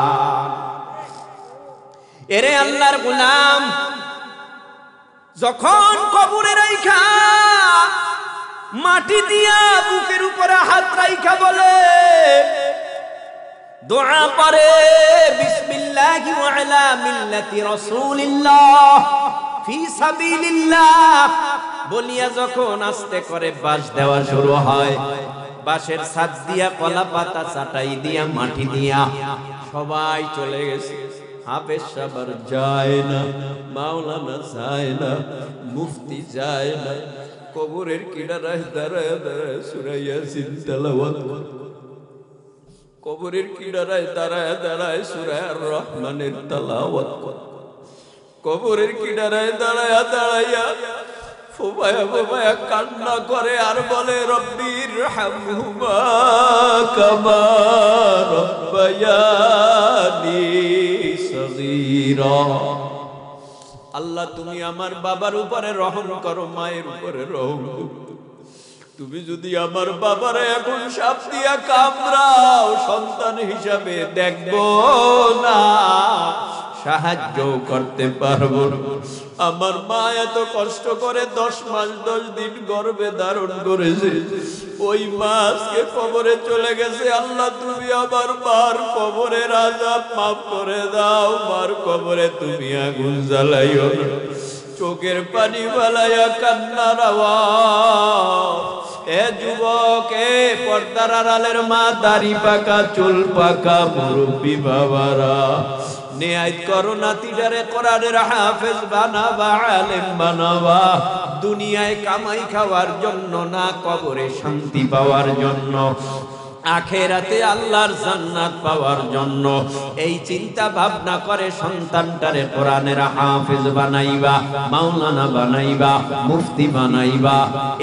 এরে আল্লাহর গোলাম, যখন কবরে রাইখা মাটি দিয়া বুকের উপরে হাত রাইখা বলে, দোয়া পড়ে, বিসমিল্লাহি ওয়া আলা মিল্লাতি রাসূলিল্লাহ ফি সাবিলিল্লাহ বলিয়া যখন আস্তে করে বাঁশ দেওয়া শুরু হয়, বাঁশের ছাদ দিয়া, কলা পাতা চাটাই দিয়া, মাটি দিয়া সবাই চলে গেছে। হাফেজ সাহেব আর যায় না, মাওলানা যায় না, মুফতি যায় না, কবরের কিনারায় দাঁড়ায় দাঁড়ায় সূরা ইয়াসিন তেলাওয়াত, কবরের কিনারায় দাঁড়ায় দাঁড়ায় সূরা আর রহমানের তেলাওয়াত, কবরের কিনারায় দাঁড়ায় দাঁড়াইয়া ফুবায়া ফুবায়া কান্না করে আর বলে, রব্বির হামহুমা কামা রব্বায়ানি সগীরা। আল্লাহ, তুমি আমার বাবার উপরে রহম করো, মায়ের উপরে রহম করো। তুমি যদি আমার বাবারে এখন সাপ দিয়া কামড়াও, সন্তান হিসাবে দেখবো না, সাহায্য করতে পারবো না। আমার মা এত কষ্ট করে 10 মাস 10 দিন গর্ভে ধারণ করেছে, ওই মা আজকে কবরে চলে গেছে। আল্লাহ, তুমি আমার মার কবরের আযাব মাফ করে দাও, মার কবরে তুমি আগুন জ্বালাইও না। চোখের পানি ফেলাইয়া কান্নার আওয়াজ। এ যুবক, এ পর্দার আড়ালের মা, দাড়ি পাকা চুল পাকা মুরব্বী বাবারা, নিয়াত করো নাতিটারে কোরআনের হাফেজ বানাবা, আলেম বানাবা, দুনিয়ায় কামাই খাওয়ার জন্য না, কবরে শান্তি পাওয়ার জন্য, আখেরাতে আল্লাহর জান্নাত পাওয়ার জন্য। এই চিন্তা ভাবনা করে সন্তানটারে কোরআনের হাফেজ বানাইবা, মাওলানা বানাইবা, মুফতি বানাইবা।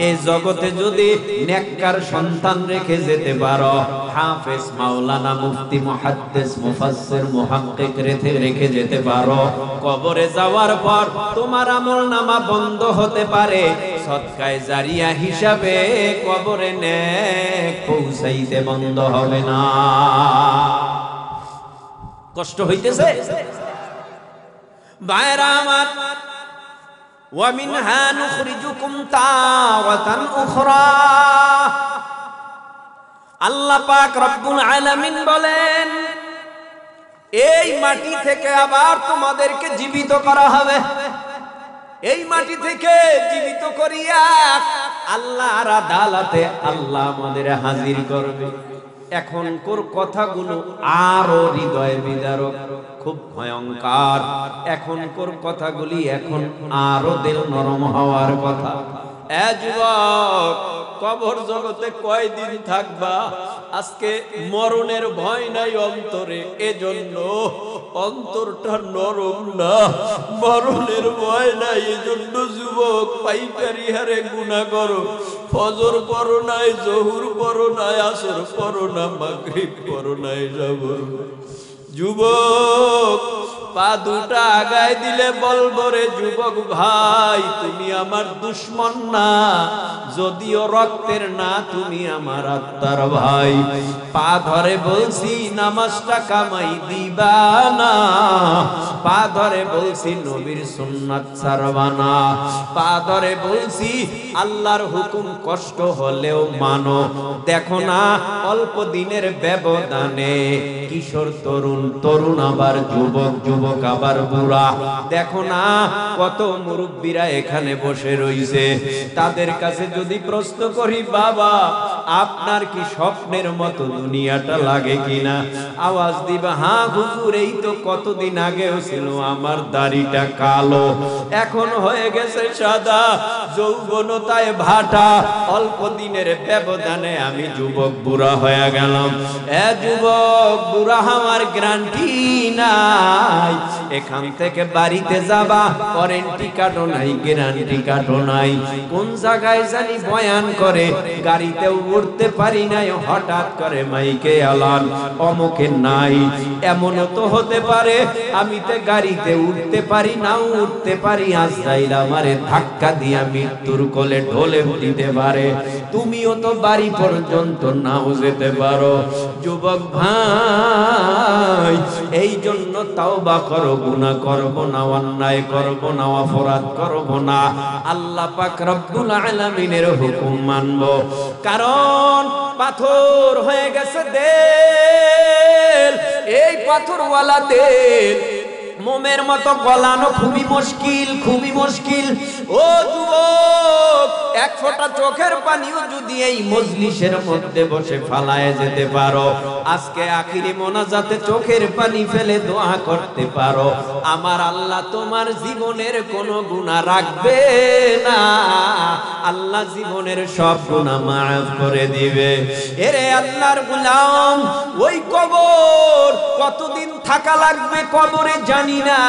এই জগতে যদি নেককার সন্তান রেখে যেতে পারো, হাফেজ, মাওলানা, মুফতি, মুহাদ্দিস, মুফাসসির, মুহাক্কিক রেখে যেতে পারো, কবরে যাওয়ার পর তোমার আমলনামা বন্ধ হতে পারে, সদকায়ে জারিয়া হিসাবে কবরে নেক পৌঁছাইতে বন্ধ হবে না। কষ্ট হইতেছে ভাইরা আমার। ওয়া মিনহা নুখরিজুকুম তাওয়াতান উখরা, আল্লাহ পাক রব্বুল আলামিন বলেন, এই মাটি থেকে আবার তোমাদেরকে জীবিত করা হবে। এই মাটি থেকে জীবিত করিয়া আল্লাহর আদালতে আল্লাহ আমাদের হাজির করবে। এখনকার কথাগুলো আরো হৃদয় বিদারক, খুব ভয়ঙ্কর। এখনকার কথাগুলি এখন আরো দিল নরম হওয়ার কথা। এ যুবক, কবর জগতে কয়দিন থাকবা? আজকে মরণের ভয় নাই অন্তরে, এজন্য অন্তরটা নরম না। মরণের ভয় নাই, এজন্য যুবক পাইকারি হারে গুনাহ করো। ফজর পড়ো নাই, জোহর পড়ো নাই, আসর পড়ো না, মাগরিব পড়ো নাই, জবর। যুবক, পা দুটা আগায় দিলে বলবো, রে যুবক ভাই, তুমি আমার দুশ্মন না, যদিও রক্তের না, তুমি আমার আত্মার ভাই। পা ধরে বলছি নামাজটা কামাই দিবা না, পা ধরে বলছি নবীর সুন্নাত ছাড়বা না, পা ধরে বলছি আল্লাহর হুকুম কষ্ট হলেও মানো। দেখো না, অল্প দিনের ব্যবধানে কিশোর তরুণ, তরুণ আবার যুবক, যুবক আবার বুড়া। দেখো না, কত মুরব্বীরা এখানে বসে রইছে। তাদের কাছে যদি প্রশ্ন করি, বাবা আপনার কি স্বপ্নের মতো দুনিয়াটা লাগে কিনা? আওয়াজ দিবা, হ্যাঁ হুজুর, এই তো কতদিন আগেও ছিল আমার দাড়িটা কালো, এখন হয়ে গেছে সাদা, যৌবনতায় ভাটা, অল্প দিনের ব্যবধানে আমি যুবক বুড়া হয়ে গেলাম। এ যুবক বুড়া হওয়ার গ্যারান্টি নাই। এখান থেকে বাড়িতে যাবা, ওয়ারেন্টি কার্ডও নাই, গ্যারান্টি কার্ডও নাই। কোন জায়গায় জানি বয়ান করে, গাড়িতেও উঠতে পারি নাই, হঠাৎ করে মাইকে আলান অমুকে নাই। এমনও তো হতে পারে আমি তো গাড়িতে উঠতে পারি, নাও উঠতে পারি, আজরাইল আমারে ধাক্কা দিয়া মৃত্যুর কোলে ঢলে দিতে পারে। তুমিও তো বাড়ি পর্যন্ত নাও যেতে পারো। যুবক ভাই, এই জন্য তাওবা করো, গুনাহ করব না, অন্যায় করব না, অপরাধ করব না, আল্লাহ পাক রব্বুল আলামিনের হুকুম মানব। কারণ পাথর হয়ে গেছে দেল, এই পাথরওয়ালা দেল মোমের মতো গলানো খুবই মুশকিল, খুবই মুশকিল। ও যুবক, এক ফোঁটা চোখের পানিও যদি এই মজলিসের মধ্যে বসে ফালায় যেতে পারো, আজকে আখিরি মোনাজাতে চোখের পানি ফেলে দোয়া করতে পারো, আমার আল্লাহ তোমার জীবনের কোনো গুনাহ রাখবে না, আল্লাহ জীবনের সব গুনাহ মাফ করে দিবে। এরে আল্লাহর গোলাম, ওই কবর কতদিন থাকা লাগবে কবরে জানি না,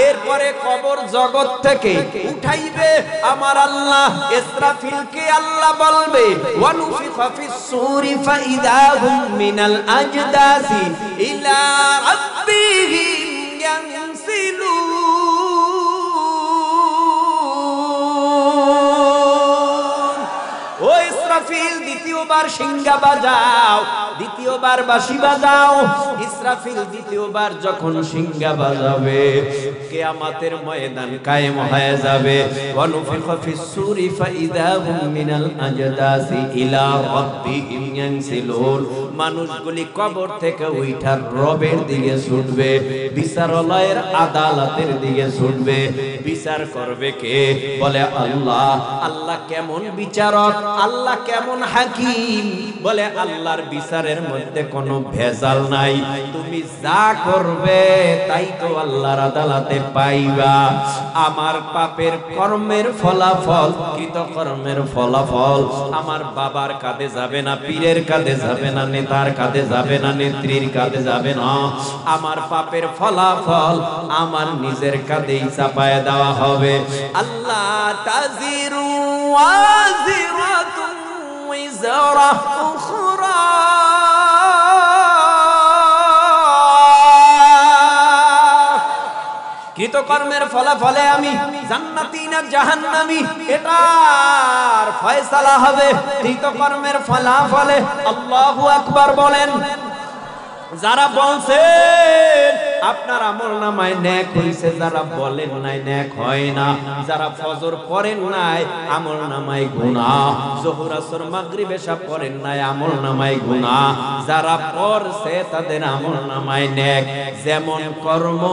এরপরে কবর জগৎ থেকে উঠাইবে আমার আল্লাহ। ইসরাফিলকে আল্লাহ বলবে, ওয়ানুফিখা ফিস সূরি ফাইদা হুম মিনাল আজদাসি ইলা রাব্বিহিম ইয়ানসিলুন। ও ইসরাফিল, দ্বিতীয়বার সিংহা বাজাও, দ্বিতীয়বার বাঁশি বাজাও। ইসরাফিল দ্বিতীয়বার যখন সিংহা বাজাবে, কিয়ামতের ময়দান কায়েম হয়ে যাবে। ওয়ানুফিখা ফিস সূরি ফাইদা হুম মিনাল আজদাসি ইলা রাব্বিহিম ইয়ানসিলুন। মানুষগুলি কবর থেকে উঠা রবের দিকে ছুটবে, বিচারালয়ের আদালতের দিকে ছুটবে। বিচার করবে কে? বলে আল্লাহ। আল্লাহ কেমন বিচারক, আল্লাহ কেমন হাকিম? বলে আল্লাহর বিচারের মধ্যে কোনো ভেজাল নাই, তুমি যা করবে তাই তো আল্লাহর আদালতে পাইবা। আমার পাপের কর্মের ফলাফল, কৃতকর্মের ফলাফল আমার বাবার কাঁধে যাবে না, পীরের কাঁধে যাবে না, নেতার কাঁধে যাবে না, নেত্রীর কাঁধে যাবে না। আমার পাপের ফলাফল আমার নিজের কাঁধেই চাপায় দেওয়া হবে। আল্লাহ তাজিরু ওয়াজিরাতুন উযরা উখরা, কৃতকর্মের ফলাফলে আমি জান্নাতি না জাহান্নামী এটার ফয়সালা হবে কৃতকর্মের ফলাফলে। আল্লাহু আকবার বলেন। যারা বলছেন আপনার আমলনামায় নেক হইছে, যারা বলেন নাই নেক হয় না, যারা ফজর পড়েন নাই আমলনামায় গুনাহ, যোহর আসর মাগরিব এশা পড়েন নাই আমলনামায় গুনাহ, যারা পড়ছে তাদের আমলনামায় নেক। যেমন কর্ম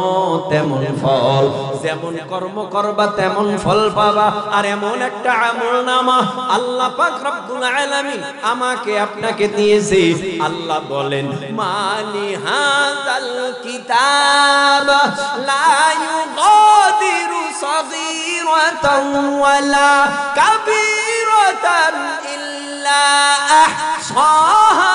তেমন ফল, যেমন কর্ম করবা তেমন ফল পাবা। আর এমন একটা আমলনামা আল্লাহ পাক রব্বুল আলামিন আমাকে আপনাকে দিয়েছে। আল্লাহ বলেন মালি হাযাল কিতাব লা ইউগাদিরু সাগীরাতান ওয়ালা কাবীরাতান ইল্লা আহসাহা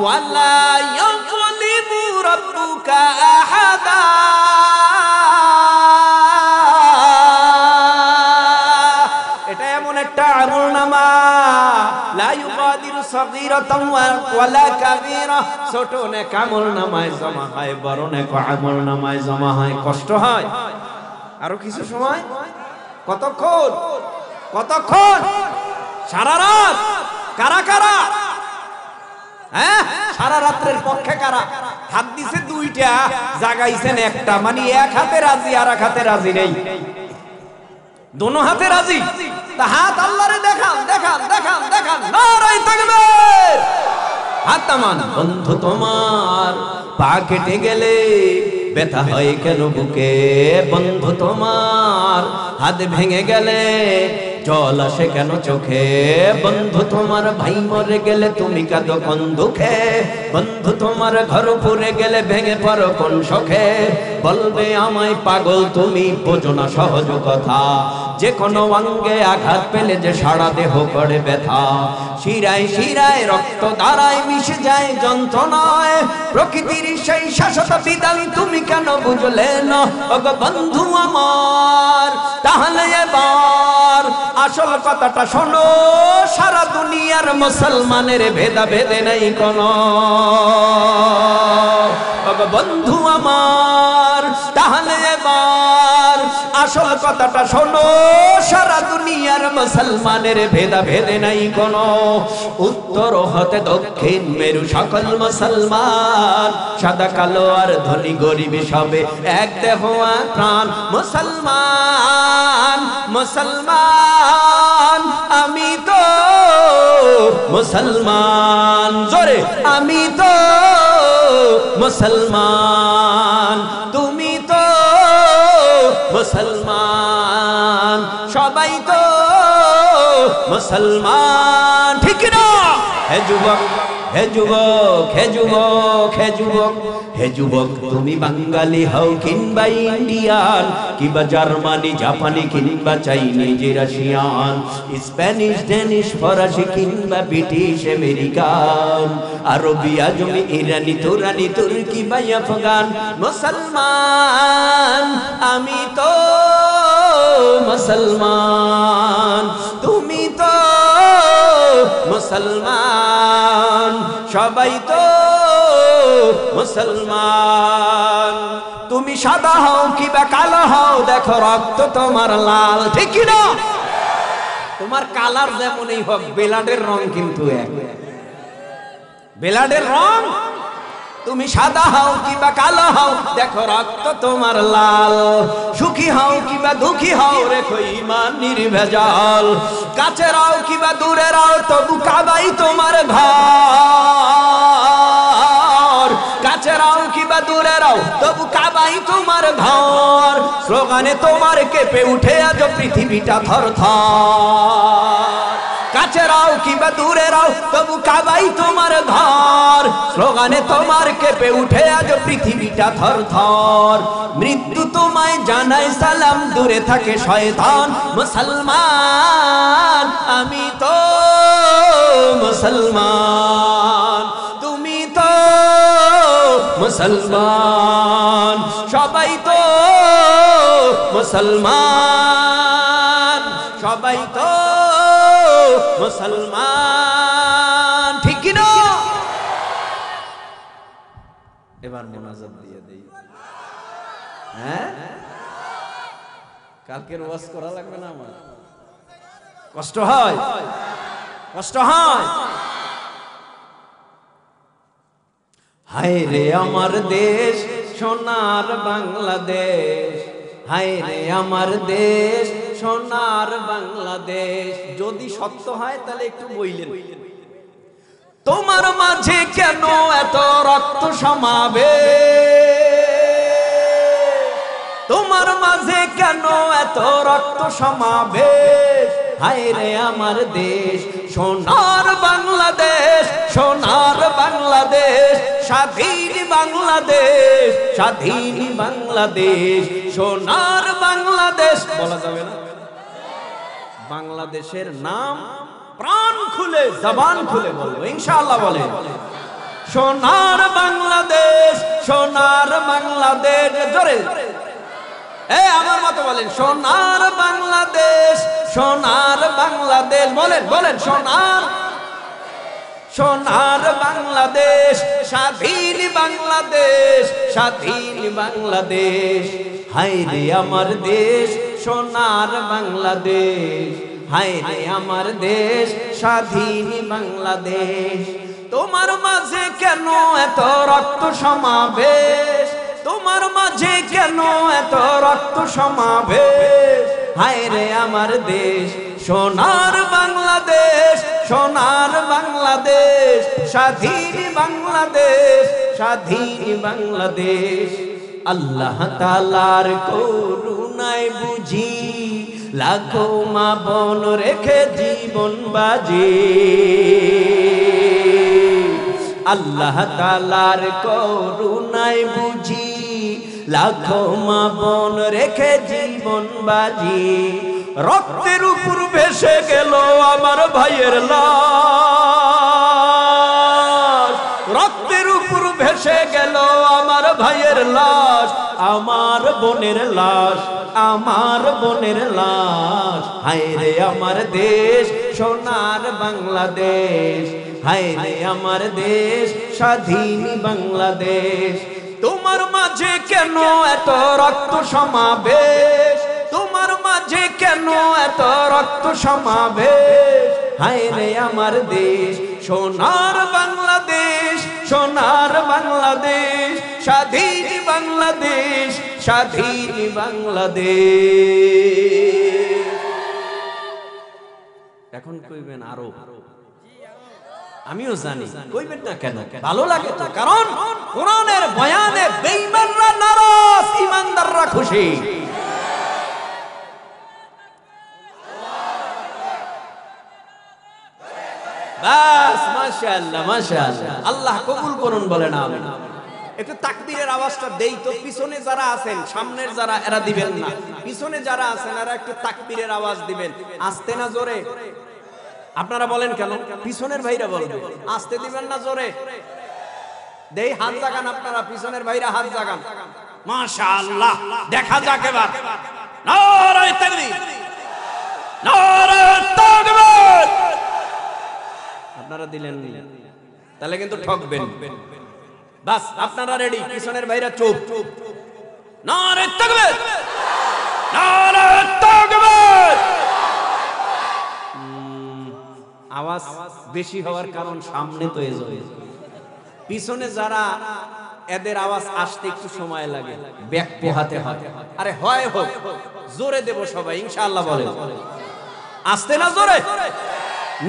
ولا يظلم ربك أحدا এটা এমন একটা আমলনামা লা ইউগাদিরু সাগীরাতান ওয়ালা কাবীরা, ছোট নেক আমলনামায় জমা হয়, বড় নেক আমলনামায় জমা হয়। কষ্ট হয় আরো কিছু সময়, কতক্ষণ কতক্ষণ, সারা রাত। কারা কারা সারা রাত্রের পক্ষে কারা? হাত দিছে দুইটা, জাগাইছেন একটা, মানে এক হাতে রাজি আর এক হাতে রাজি নেই, দোনো হাতে রাজি। তা হাত আল্লাহরে দেখান দেখান দেখান দেখান, নারায়ে তাকবীর। হাত তামান। বন্ধু তোমার পা কেটে গেলে ব্যথা হয় কেন বুকে? বন্ধু তোমার হাত ভেঙে গেলে জল আসে কেন চোখে? বন্ধু তোমার ভাই মরে গেলে তুমি কাঁদো কোন দুঃখে? বন্ধু তোমার ঘর পুড়ে গেলে ভেঙে পড়ো কোন শোকে? বলবে আমায় পাগল তুমি, বোঝো না সহজ কথা। যে কোনো অঙ্গে আঘাত পেলে যে সারা দেহ করে ব্যথা, শিরায় শিরায় রক্ত ধারায় মিশে যায় যন্ত্রণায়। প্রকৃতির সেই শাশ্বত বিধান তুমি কেন বুঝলে না? ওগো বন্ধু আমার, তাহলে এবার আসল কথাটা শোনো। সারা দুনিয়ার মুসলমানের ভেদাভেদে নেই কোনো। ওগো বন্ধু আমার, তাহলে এবার আসল কথাটা শোনো। সারা দুনিয়ার মুসলমানের ভেদাভেদে নাই কোনো। উত্তর হতে দক্ষিণ মেরু সকল মুসলমান, সাদা কালো আর ধনী গরিব সবে এক দেহ এক প্রাণ। মুসলমান মুসলমান আমি তো মুসলমান, জোরে আমি তো মুসলমান, তুমি তো মুসলমান, সবাই তো মুসলমান, ঠিক না? হে যুবক হে যুবক হে যুবক হে যুবক হে যুবক, তুমি বাঙালি হও কিংবা ইন্ডিয়ান, কিংবা জার্মানি জাপানি কিংবা চাইনিজ রাশিয়ান, স্প্যানিশ ডেনিশ ফরাসি কিংবা ব্রিটিশ আমেরিকান, আরবি আজমি ইরানি তুরানি তুর্কি বা আফগান। মুসলমান আমি তো মুসলমান, তুমি তো মুসলমান, সবাই তো মুসলমান। তুমি সাদা হও কিবা কালো হও, দেখো রক্ত তোমার লাল, ঠিক কি না? তোমার কালার যেমনই হোক, বেলাডের রং কিন্তু এক, বেলাডের রং। তুমি সাদা হও কিবা কালো হও, দেখো রক্ত তোমার লাল। সুখী হও কিবা দুঃখী হও, রেখো ঈমান নির্ভেজাল। কাছে রাও কিবা দূরে রাও, তবু কাবাই তোমার ঘর। কাছে রাও কিবা দূরে রাও, তবু কাবাই তোমার ঘর। স্লোগানে তোমার কেঁপে উঠে আজ পৃথিবীটা থরথর। কাছে রাও কিবা দূরে রাও, তবু কাবাই তোমার ঘর। স্লোগানে তোমার কেঁপে উঠে আজ পৃথিবীটা থরথর। মৃত্যু তোমায় জানাই সালাম, দূরে থাকে শয়তান। মুসলমান আমি তো মুসলমান, তুমি তো মুসলমান, সবাই তো মুসলমান, সবাই তো মুসলমান, ঠিক কি না? এবার মোনাজাত দিয়ে দেই। হ্যাঁ, কালকের ওয়াজ করা লাগবে না আমার? কষ্ট হয়, কষ্ট হয়। হায় রে আমার দেশ, সোনার বাংলাদেশ, হায় রে আমার দেশ, সোনার বাংলাদেশ। যদি সত্য হয় তাহলে একটু বইলেন, তোমার মাঝে কেন এত রক্ত সমাবেশ? তোমার মাঝে কেন এত রক্ত সমাবেশ? হায় রে আমার দেশ, সোনার বাংলাদেশ, সোনার বাংলাদেশ, স্বাধীন বাংলাদেশ, স্বাধীন বাংলাদেশ, সোনার বাংলাদেশ। বলা যাবে না? বাংলাদেশের নাম প্রাণ খুলে জবান খুলে বলবো ইনশাআল্লাহ। বলে সোনার বাংলাদেশ, সোনার বাংলাদেশ। জোরে আমার মতো বলেন, সোনার বাংলাদেশ, সোনার বাংলাদেশ। বলেন বলেন, সোনার, সোনার বাংলাদেশ, স্বাধীন বাংলাদেশ, স্বাধীন বাংলাদেশ। হায় রে আমার দেশ, সোনার বাংলাদেশ, হায় রে আমার দেশ, স্বাধীন বাংলাদেশ। তোমার মাঝে কেন এত রক্ত সমাবেশ? তোমার মাঝে কেন এত রক্ত সমাবেশ? হায় রে আমার দেশ, সোনার বাংলাদেশ, সোনার বাংলাদেশ, স্বাধীন বাংলাদেশ, স্বাধীন বাংলাদেশ। আল্লাহ তাআলার করুণায় বুঝি লাখো মা বোন রেখে জীবন বাজি। আল্লাহ তাআলার করুণায় বুঝি লাখো মা বোন রেখে জীবন বাজি। রক্তের উপর ভেসে গেল আমার ভাইয়ের লাশ, রক্তের উপর ভেসে গেল আমার ভাইয়ের লাশ, আমার বোনের লাশ, আমার বোনের লাশ। হায় রে আমার দেশ, সোনার বাংলাদেশ, হায় রে আমার দেশ, স্বাধীন বাংলাদেশ। তোমার মাঝে কেন এত রক্ত সমাবেশ? তোমার মাঝে কেন এত রক্ত সমাবেশ? হায় রে আমার দেশ, সোনার বাংলাদেশ, সোনার বাংলাদেশ, স্বাধীন বাংলাদেশ, স্বাধীন বাংলাদেশ। এখন কইবেন আরো, আমিও জানি, কইবেন না কেন? ভালো লাগে তো, কারণ কোরআনের বয়ানে বেঈমানরা নারাজ, ঈমানদাররা খুশি। বাস, মাশাআল্লাহ মাশাআল্লাহ, আল্লাহ কবুল করুন, বলেন আমিন। একটু তাকবীরের আওয়াজটা দেই তো। পিছনে যারা আছেন, সামনের যারা, এরা দিবেন না। পিছনে যারা আছেন এরা একটু তাকবীরের আওয়াজ দিবেন, আস্তে না জোরে। আপনারা বলেন কেন? পিছনের ভাইরা বলবে, আস্তে দিবেন না জোরে? দেই হাত জাগান আপনারা, পিছনের ভাইরা হাত জাগান। মাশাআল্লাহ, দেখা যাক এবার। নারে তাকবীর, নারে তাকবীর। আপনারা দিলেন, তাহলে কিন্তু ঠকবেন। বাস, আপনারা রেডি? পিছনের ভাইরা চুপ। নারে তাকবীর, নারে তাকবীর। আওয়াজ বেশি হওয়ার কারণ সামনে তো এজন্য, পিছনে যারা, এদের আওয়াজ আসতে একটু সময় লাগে, ব্যাক পোহাতে হয়। আরে হয় হোক, জোরে দেব সবাই ইনশাআল্লাহ। বলেন আস্তে না জোরে?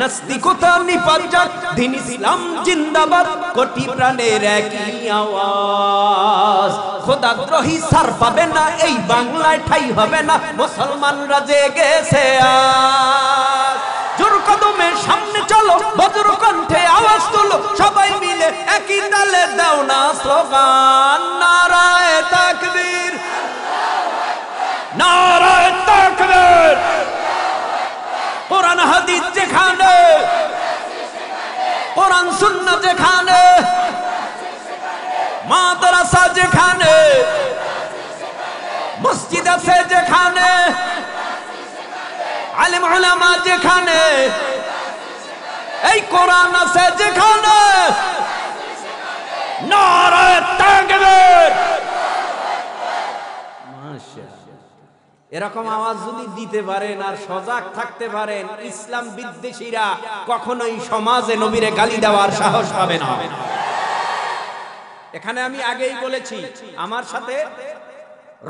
নাস্তিকতা নিপাত যাক, দ্বীন ইসলাম জিন্দাবাদ, কোটি প্রাণের একই আওয়াজ। খোদাদ্রোহী সার পাবে না, এই বাংলায় ঠাই হবে না, মুসলমানরা জেগেছে আজ। জোর কদমে সামনে চলো, বজ্র কণ্ঠে আওয়াজ তোলো, সবাই মিলে একই তালে দাও না স্লোগান। নারায়ে তাকবীর, নারায়ে তাকবীর। কোরআন হাদিস যেখানে, কোরআন সুন্নাহ যেখানে, মাদ্রাসা যেখানে, মসজিদ আছে যেখানে, আলেম উলামা যেখানে, এই কোরআন আছে যেখানে, নারায়ে তাকবীর। মাশাআল্লাহ। এরকম আওয়াজ যদি দিতে পারেন আর সজাগ থাকতে পারেন, ইসলাম বিদ্বেষীরা কখনোই সমাজে নবীরে গালি দেওয়ার সাহস পাবে না। এখানে আমি আগেই বলেছি, আমার সাথে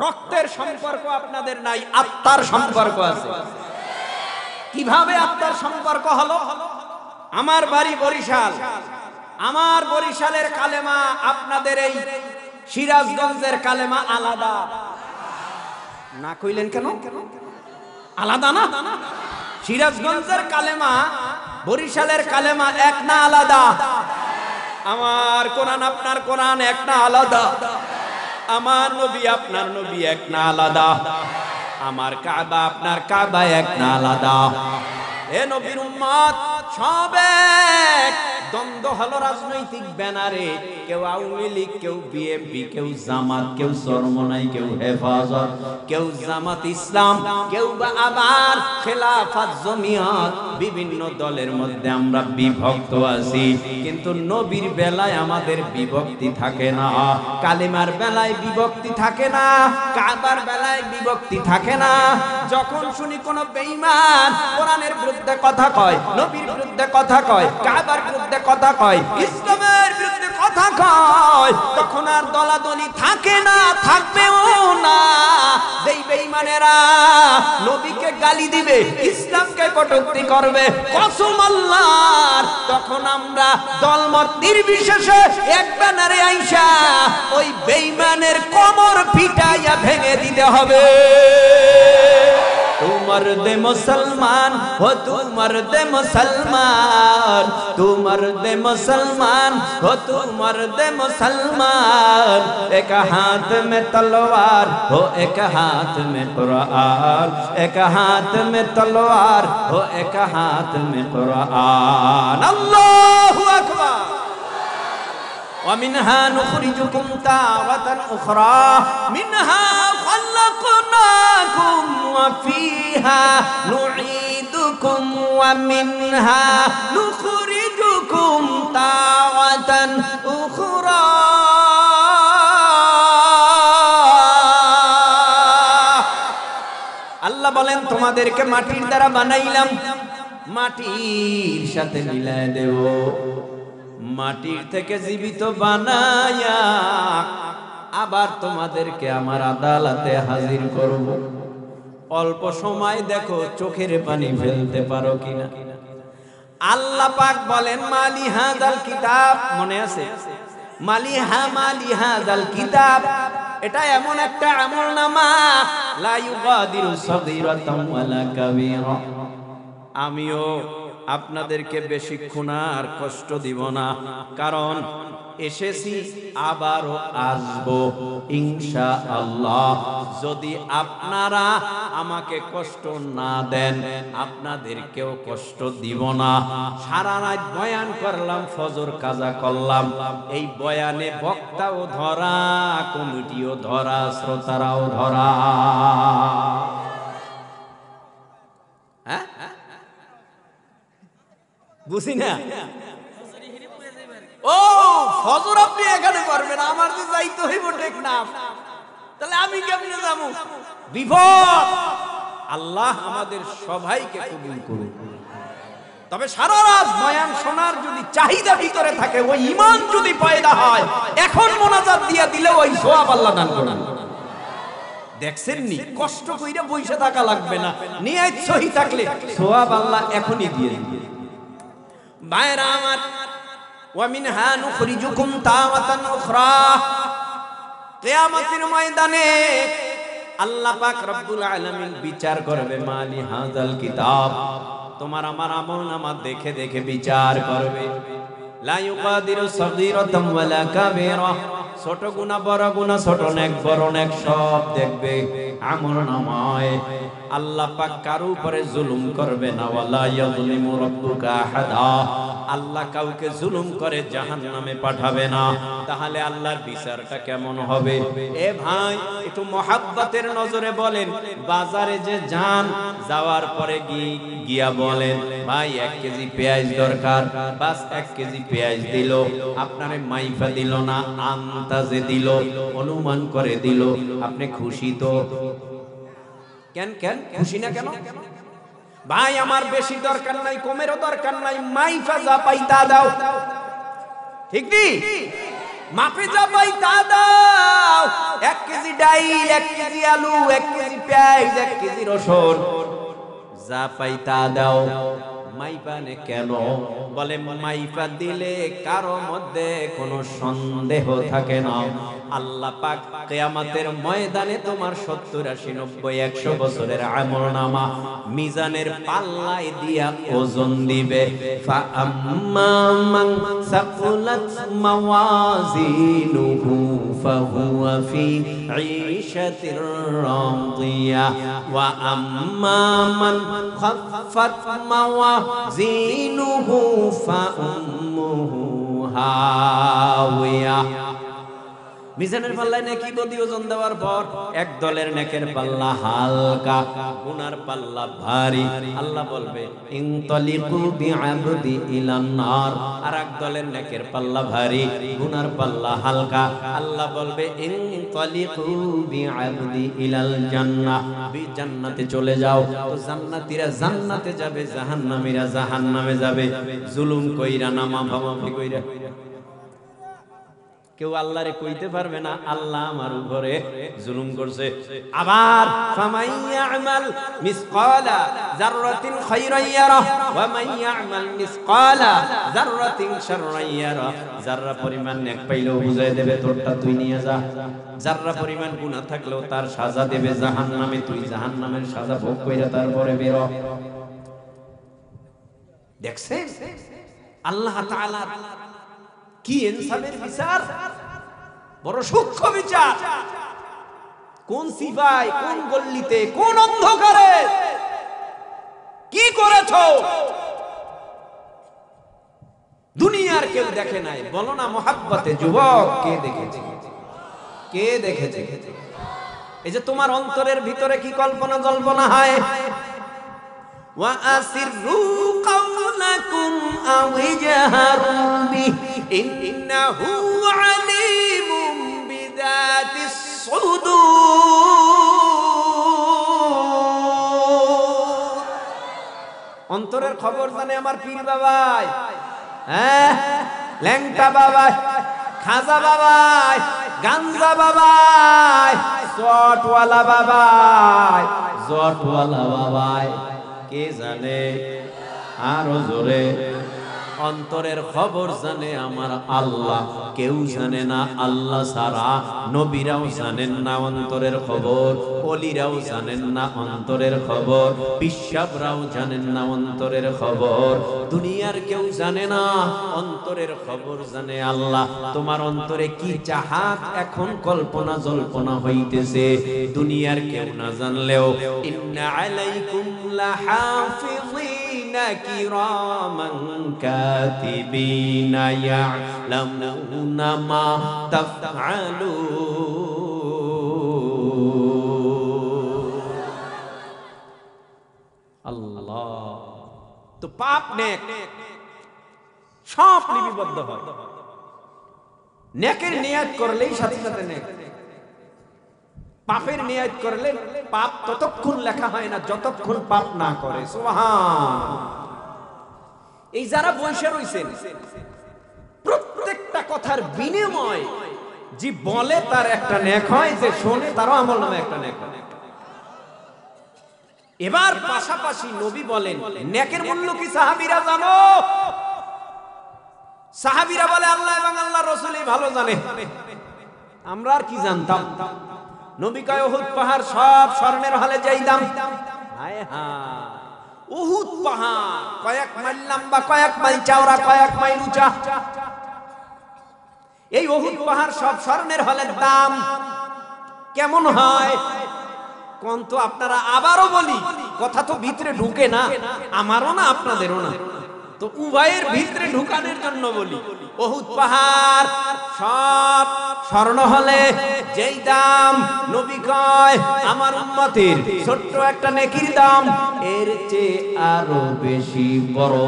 রক্তের সম্পর্ক আপনাদের নাই, আত্মার সম্পর্ক আছে। কিভাবে আত্মার সম্পর্ক হলো? আমার বাড়ি বরিশাল, আমার বরিশালের কালেমা আপনাদের এই সিরাজগঞ্জের কালেমা আলাদা না। কইলেন কেন? আলাদা না? সিরাজগঞ্জের কালেমা বরিশালের কালেমা এক না আলাদা? আমার কোরআন আপনার কোরআন এক না আলাদা? আমার নবী আপনার নবী এক না আলাদা? আমার কাবা আপনার কাবা এক না আলাদা? এ নবীর উম্মত সব এক। দ্বন্দ্ব হলো রাজনৈতিক ব্যানারে, কেউ আওয়ামী লীগ, কেউ বিএনপি, কেউ জামাত, কেউ চরমনাই, কেউ হেফাজত, কেউ জামাত ইসলাম, কেউ বা আবার খেলাফত জমিয়ত। বিভিন্ন দলের মধ্যে আমরা বিভক্ত আছি, কিন্তু নবীর বেলায় আমাদের বিভক্তি থাকে না, কালিমার বেলায় বিভক্তি থাকে না, কাবার বেলায় বিভক্তি থাকে না। যখন শুনি কোন বেঈমান কোরআনের বিরুদ্ধে কথা কয়, নবীর বিরুদ্ধে কথা কয়, কাবার বিরুদ্ধে কথা কয়, ইসলামের বিরুদ্ধে কথা কয়, তখন আর দলাদলি থাকে না, থাকবেও না। যেই বেঈমানেরা নবীকে গালি দিবে, ইসলামকে কটূক্তি করবে, কসম আল্লাহর, তখন আমরা দলমত নির্বিশেষে এক ব্যানারে আইসা ওই বেঈমানের কোমর পিটাইয়া ভেঙে দিতে হবে। तू मर्द मुसलमान हो, तू मर्द मुसलमान, तू मर्द मुसलमान हो, तू मर्द मुसलमान। एक हाथ में तलवार हो, एक हाथ में कुरान, एक हाथ में तलवार हो, एक हाथ में कुरान। अल्लाहु अकबर। ومنها نخرجكم تارة أخرى منها خلقناكم وفيها نعيدكم ومنها نخرجكم تارة أخرى। আল্লাহ বলেন, তোমাদেরকে মাটির দ্বারা বানাইলাম, মাটির সাথে মিলায় দেব, মাটির থেকে জীবিত বানায়া আবার তোমাদেরকে আমার আদালতে হাজির করব। অল্প সময় দেখো চোখের পানি ফেলতে পারো কিনা। আল্লাহ পাক বলেন, মালি হাযাল কিতাব, মনে আছে? মালি হাযাল কিতাব, এটা এমন একটা আমলনামা, লা ইউগাদিরু সগীরাতাম ওয়ালা কাবীরা। আমিও আপনাদেরকে বেশিক্ষণ আর কষ্ট দিব না, কারণ এসেছি, আবারও আসবো ইনশাআল্লাহ। যদি আপনারা আমাকে কষ্ট না দেন, আপনাদেরকেও কষ্ট দিব না। সারা রাত বয়ান করলাম, ফজর কাজা করলাম, এই বয়ানে বক্তাও ধরা, কমিটিও ধরা, শ্রোতারাও ধরা। হ্যাঁ, বুঝি না? ও ফজর আপনি এখানে পারবেন, আমার যে যাইতে হইব টেকনাফ, তাহলে আমি কেমনে যাবো? বিপদ। আল্লাহ আমাদের সবাইকে কবুল করুন। তবে সারা রাত বয়ান শোনার যদি চাহিদা ভিতরে থাকে, ওই ঈমান যদি পয়দা হয়, এখন মোনাজাত দিয়া দিলে ওই সওয়াব আল্লাহ দান করবেন। দেখছেন নি, কষ্ট কইরা বইসা থাকা লাগবে না, নিয়ত সহি থাকলে সওয়াব আল্লাহ এখনই দিয়ে দিবেন। ভাইরা আমার, ওয়া মিনহা নুখরিজুকুম তাওয়াতান উখরা। কিয়ামতের ময়দানে আল্লাহ পাক রব্বুল আলামিন বিচার করবে, মালি হাযাল কিতাব, তোমার আমার আমলনামা দেখে দেখে বিচার করবে। লা ইউগাদিরু সগীরাতাম ওয়ালা কাবীরা, ছোট গুনাহ বড় গুনাহ, ছোট নেক বড় নেক সব দেখবে আমলনামায়। আল্লাহ পাক কারো উপরে জুলুম করবে না, ওয়ালা ইয়াযলিমু রাব্বুকা আহাদা, আল্লাহ কাউকে জুলুম করে জাহান্নামে পাঠাবে না। তাহলে আল্লাহর বিচারটা কেমন হবে? এ ভাই, একটু মহাব্বতের নজরে বলেন, বাজারে যে যান, যাওয়ার পরে গিয়া বলেন, ভাই 1 কেজি পেঁয়াজ দরকার, বাস 1 কেজি পেঁয়াজ দিল, আপনারে মাইফা দিল না, আন্তাজে দিল, অনুমান করে দিল, আপনি খুশি তো? কেন কেন খুশি না কেন? ভাই আমার বেশি দরকার নাই, কমেরও দরকার নাই, মাইফা যা পাই তা দাও। ঠিক কি? মাপে যা পাই তা দাও। 1 কেজি ডাইল, 1 কেজি আলু, 1 কেজি পেঁয়াজ, 1 কেজি রসুন, যা পাই তা দাও। মাইপানে কেন? বলে মাইপা দিলে কারো মধ্যে কোনো সন্দেহ থাকে না। আল্লাহ পাক কিয়ামতের ময়দানে তোমার 70, 80, 90, 100 বছরের আমলনামা মিজানের পাল্লায় দিয়া ওজন দিবে। ফা আম্মা মান সাকুলাত মাওয়াজিনুহু ফাহুয়া ফি ঈশাতির রাদিয়া ওয়া আম্মা মান খাফফাত মাওয়াজিনুহু ফাউম্মুহু হাওিয়া। মিজানের পাল্লায় নেকি বদি ওজন দেওয়ার পর এক দলের নেকের পাল্লা হালকা, গুনার পাল্লা ভারী। আল্লাহ বলবে ইনতালিকু বিআবদি ইলান নার। আর এক দলের নেকের পাল্লা ভারী, গুনার পাল্লা হালকা। আল্লাহ বলবে ইনতালিকু বিআবদি ইলাল জান্নাহ। জান্নাতে চলে যাও। তো জান্নাতীরা জান্নাতে যাবে, জাহান্নামীরা জাহান্নামে যাবে। জুলুম কইরা না মাফামাফি কইরা কেউ আল্লাহরে কইতে পারবে না আল্লাহ আমার উপরে জুলুম করছে। আবার ফামাইয়ামাল মিসকালা যাররাতিন খায়রান ইয়ারা ওয়া মাইয়ামাল মিসকালা যাররাতিন শাররান ইয়ারা। যাররা পরিমাণ নেক পাইলেও বুঝাই দেবে তোরটা তুই নিয়ে যা। যাররা পরিমাণ গুনাহ থাকলেও তার সাজা দেবে জাহান্নামে, তুই জাহান্নামের সাজা ভোগ কইরা তারপরে বের হ। দেখছেন আল্লাহ তাআলা কি ইনসাফের বিচার, বড় সূক্ষ্ম বিচার। কোন সিফায়, কোন গল্লিতে, কোন অন্ধকারে কি করেছো দুনিয়ার কেউ দেখে নাই। বলো না মহাব্বতে যুবক, কে দেখেছে? কে দেখেছে? এই যে তোমার অন্তরের ভিতরে কি কল্পনা জল্পনা হয়। ওয়া আসিররু কাওলাকুম আও ইজহারু বিহি ইন্নাহু আলিমুম বিযাতিস সুদূর। অন্তরের খবর জানে আমার পীর বাবাই, হ্যাঁ, ল্যাংটা বাবাই, খাজা বাবাই, গাঞ্জা বাবাই, চটওয়ালা বাবাই, জটওয়ালা বাবাই। কে জানে? আরো জোরে। অন্তরের খবর জানে আমার আল্লাহ, কেউ জানে না আল্লাহ ছাড়া। নবীরাও জানেন না অন্তরের খবর, ওলিরাও জানেন না অন্তরের খবর, পিশাবরাও জানেন না অন্তরের খবর, দুনিয়ার কেউ জানে না অন্তরের খবর জানে আল্লাহ। তোমার অন্তরে কি চাহাত এখন কল্পনা জল্পনা হইতেছে দুনিয়ার কেউ না জানলেও। ইন্না আলাইকুম লাহাফিযিনা কিরামান কাতিবিনা ইয়ালামুনা মা তাফআলুন। আল্লাহ তো পাপ নেক সব লিপিবদ্ধ হয়। নেকের নিয়ত করলেই সাথে সাথে নেক, পাপের নিয়ত করলে পাপ ততক্ষণ লেখা হয় না যতক্ষণ পাপ না করে। সুবহান। এই যারা বসে রয়েছেন প্রত্যেকটা কথার বিনিময় যে বলে তার একটা নেক হয়, যে শোনে তারও আমল নামে একটা নেক হয়। এবার পাশাপাশি নবী বলেন নেকের মূল্য কি সাহাবীরা জানো? সাহাবীরা বলে আল্লাহ এবং আল্লাহর রাসূলই ভালো জানে, আমরা আর কি জানতাম। নবী কয় উহুদ পাহাড় সব স্বর্ণের হলে যেই দাম। হায় হায়, উহুদ পাহাড় কয়েক মাইল লম্বা, কয়েক মাইল চওড়া, কয়েক মাইল উঁচা। এই উহুদ পাহাড় সব স্বর্ণের হলের দাম কেমন হয় কোন তো আপনারা? আবারও বলি, কথা তো ভিতরে ঢুকে না, আমারও না আপনাদেরও না, তো উভয়ের ভিতরে ঢুকানোর জন্য বলি। উহুদ পাহাড় সব স্বর্ণ হলে যেই দাম, নবী কয় আমার উম্মতের ছোট্ট একটা নেকির দাম এর চেয়ে আরো বেশি বড়।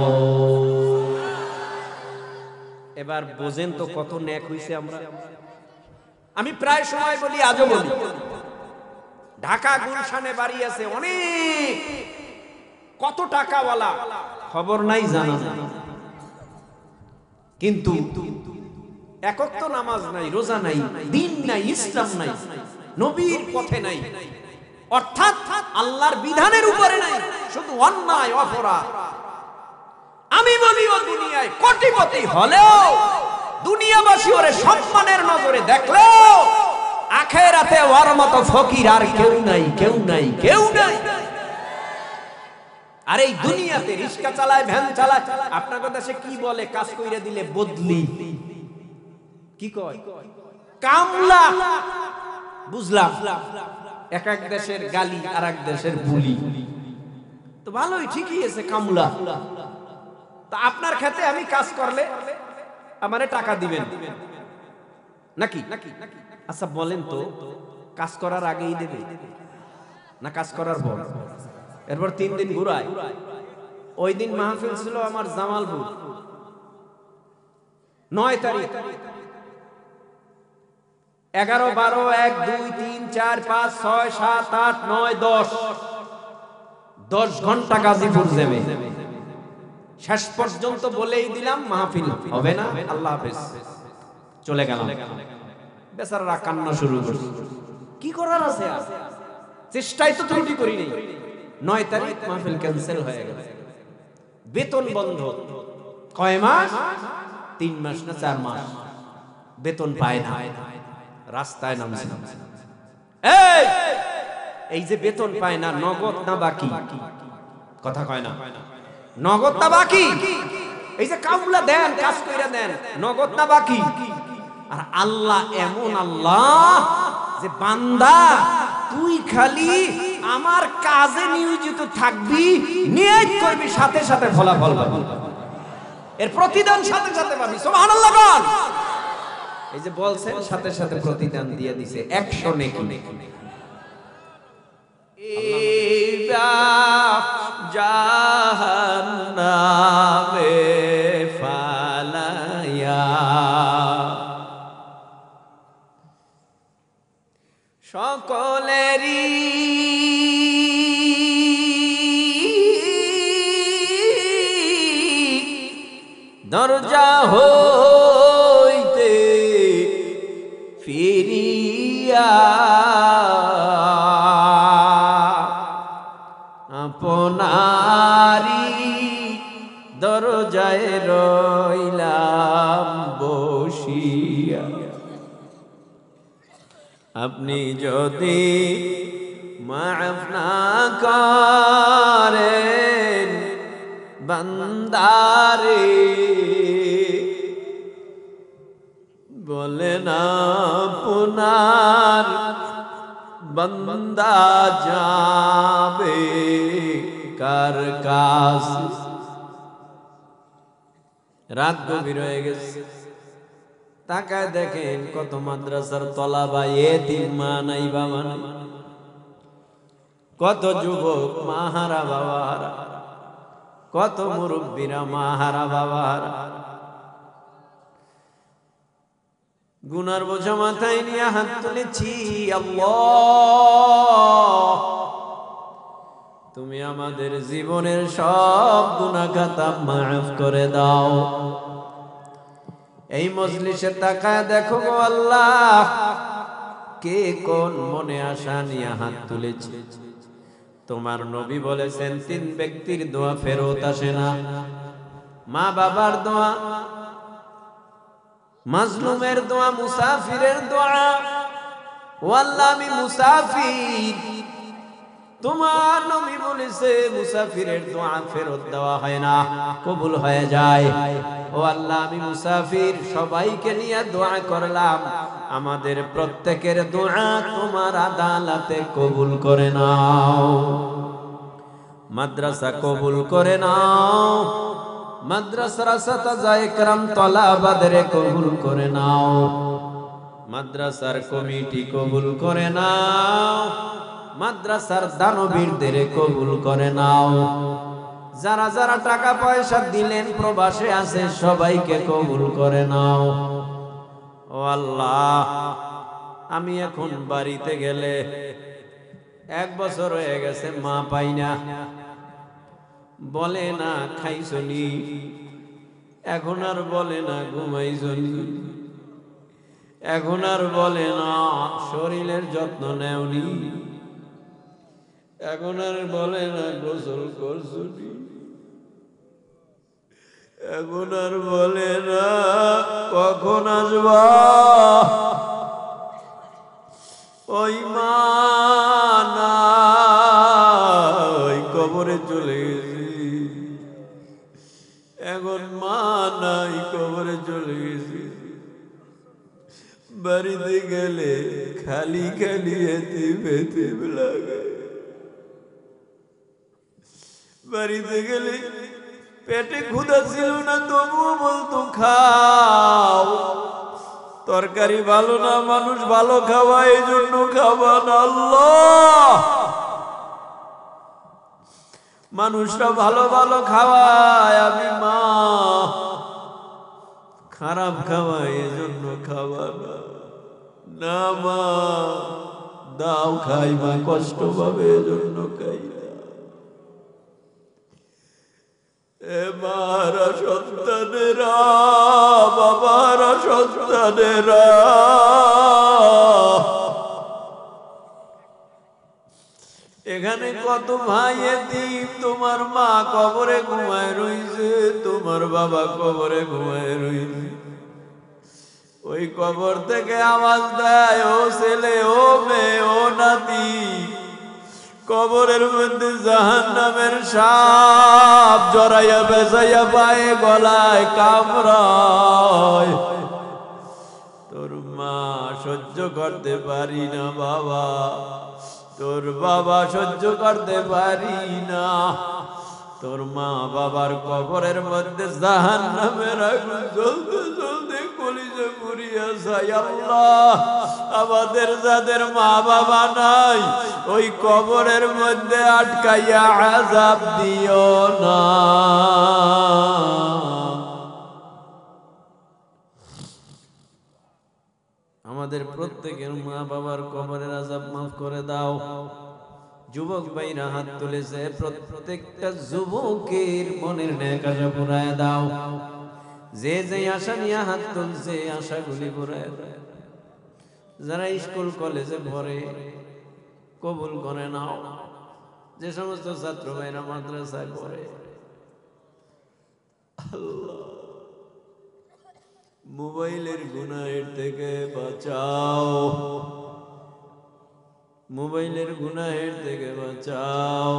এবার বোঝেন তো কত নেক হইছে আমরা। আমি প্রায় সময় বলি, আজও বলি, ঢাকা গুলশানে বাড়ি আছে অনেক, কত টাকাওয়ালা খবর নাই, জানা নাই, কিন্তু একক তো নামাজ নাই, রোজা নাই, দিন নাই, ইসলাম নাই, নবীর পথে নাই, অর্থাৎ আল্লাহর বিধানের উপরে নাই, শুধু অন্যায় অপরাধ। আমি বলি ও দুনিয়ায় কোটিপতি হলেও, দুনিয়াবাসী ওরে সম্মানের নজরে দেখলেও, আখিরাতে ওর মতো ফকির আর কেউ নাই, কেউ নাই, কেউ নাই। আর এই দুনিয়াতে রিক্সা চালায়, ভ্যান চালায়, আপনার দেশে কি বলে, কাজ কইরা দিলে বদলি, কি কয়, কামলা। বুঝলাম, এক এক দেশের গালি আর এক দেশের বুলি, তো ভালোই, ঠিকই আছে, কামলা। তো আপনার ক্ষেতে আমি কাজ করলে আমারে টাকা দিবেন নাকি? আচ্ছা বলেন তো, কাজ করার আগেই দেবে না কাজ করার পর? এরপর 3 দিন ঘুরায়। ওই দিন মাহফিল ছিল আমার জামালপুর, 9 তারিখ, 11, 12, 1, 2, 3, 4, 5, 6, 7, 8, 9, 10 ঘন্টা গাজীপুর যাবে। শেষ পর্যন্ত বলেই দিলাম মাহফিল হবে না, আল্লাহ হাফেজ, চলে গেলাম। বেচারারা কান্না শুরু করল, কি করার আছে, চেষ্টাই তো ত্রুটি করি নাই। 9 তারিখ মাহফিল ক্যান্সেল হয়ে গেল, বেতন বন্ধ। কয় মাস? 3 মাস না 4 মাস, বেতন পায় না, রাস্তায় নামছে। এই যে বেতন পায় না, নগদ না বাকি? কথা কয় না, নগদ না বাকি? এই যে কামলা দেন, কাজ কইরা দেন, নগদ না বাকি? আর আল্লাহ এমন আল্লাহ যে বান্দা তুই খালি আমার কাজে নিয়োজিত থাকবি, নিয়ত করবি, সাথে সাথে ফলাফল পাবি, এর প্রতিদান সাথে সাথে পাবি। সুবহানাল্লাহ বল। এই যে বলছেন সাথে সাথে প্রতিদান দিয়ে দিছে 100 নেকি। জাহান্নামে ফালায়া সকলেরই দরজা হইতে ফিরিয়া আপনারি দরজায় রইলাম বসিয়া। আপনি যদি মাফ না করেন বান্দারে, বলেন আপনার বান্দা যাবে কার কাছে? রাত গভীর হয়ে গেছে, তাকায় দেখেন কত মাদ্রাসার তলাবা এতিম মা নাই বাবা নাই, কত যুবক মাহারা বাবাহারা, কত মুরব্বীরা মাহারা বাবাহারা। গুনার বোঝা মাথায় নিয়ে হাত তুলেছি, আল্লাহ তুমি আমাদের জীবনের সব গুনাহ খাতা মাফ করে দাও। এই মজলিসে তাকায় দেখো গো আল্লাহ, কে কোন মনে আশা নিয়ে হাত তুলেছে। তোমার নবী বলেছেন 3 ব্যক্তির দোয়া ফেরত আসে না, মা বাবার দোয়া, মাজলুমের দোয়া, মুসাফিরের দোয়া। ও আল্লাহ আমি মুসাফির, তোমার নবী বলেছে মুসাফিরের দোয়া ফেরত দেওয়া হয় না, কবুল হয়ে যায়। ও আল্লাহ আমি মুসাফির, সবাইকে নিয়ে দোয়া করলাম, আমাদের প্রত্যেকের দোয়া তোমার আদালতে কবুল করে নাও, মাদ্রাসা কবুল করে নাও, মাদ্রাসার আসাতাজায়ে কেরাম তলাবাদের কবুল করে নাও, মাদ্রাসার কমিটি কবুল করে নাও, মাদ্রাসার দানবীরদের কবুল করে নাও, যারা যারা টাকা পয়সা দিলেন প্রবাসে আছে সবাইকে কবুল করে নাও। ও আল্লাহ আমি এখন বাড়িতে গেলে 1 বছর হয়ে গেছে মা পাই না, বলে না খাইছনি, এখন আর বলে না ঘুমাইছনি, এখন আর বলে না শরীরের যত্ন নেওনি, এখন আর বলে না গোসল করছনি, এখন আর বলে না কখন আসবা। ওই মা নাই, কবরে চলে গেছি, এখন মা নাই, কবরে চলে গেছি। বাড়িতে গেলে খালি খালি এতিম লাগে, বাড়িতে গেলে পেটে ক্ষুধা ছিল না তবুও বলতো খাও, তরকারি ভালো না, মানুষ ভালো খাওয়ায় এই জন্য খাওয়া না। আল্লাহ, মানুষরা ভালো ভালো খাওয়ায়, আমি মা খারাপ খাওয়াই এজন্য খাওয়া না। না মা দাও খাই, মা কষ্ট পাবে এজন্য খাই না। এ মারা সন্তানেরা, বাবারা সন্তানেরা, এখানে কত ভাই এতিম, তোমার মা কবরে ঘুমায় রইছে, তোমার বাবা কবরে ঘুমায় রইছে। ওই কবর থেকে আওয়াজ দেয়, ও ছেলে, ও মেয়ে, ও নাতি, কবরের মধ্যে জাহান্নামের সাপ জড়াইয়া বেজাইয়া পায়ে গলায় কামড়ায়। তোর মা সহ্য করতে পারি না বাবা, তোর বাবা সহ্য করতে পারি না। তোর মা বাবার কবরের মধ্যে জাহান্নামের আগুন জ্বলতে জ্বলতে কলিজা পুড়িয়া যায়। আল্লাহ, আমাদের যাদের মা বাবা নাই, ওই কবরের মধ্যে আটকাইয়া আযাব দিও না। আমাদের প্রত্যেকের মা বাবার কবরের আযাব মাফ করে দাও। যুবক ভাইরা হাত তুলেছে, প্রত্যেকটা যুবকের মনের নেক আশা পুরায় দাও। যে যে আশা নিয়ে হাত তুলছে আশাগুলি পুরায় দাও। যারা স্কুল কলেজে পড়ে কবুল করে নাও। যে সমস্ত ছাত্র ভাইরা মাদ্রাসায় পড়ে, আল্লাহ মোবাইলের গুনাহের থেকে বাঁচাও, মোবাইলের গুনাহের থেকে বাঁচাও।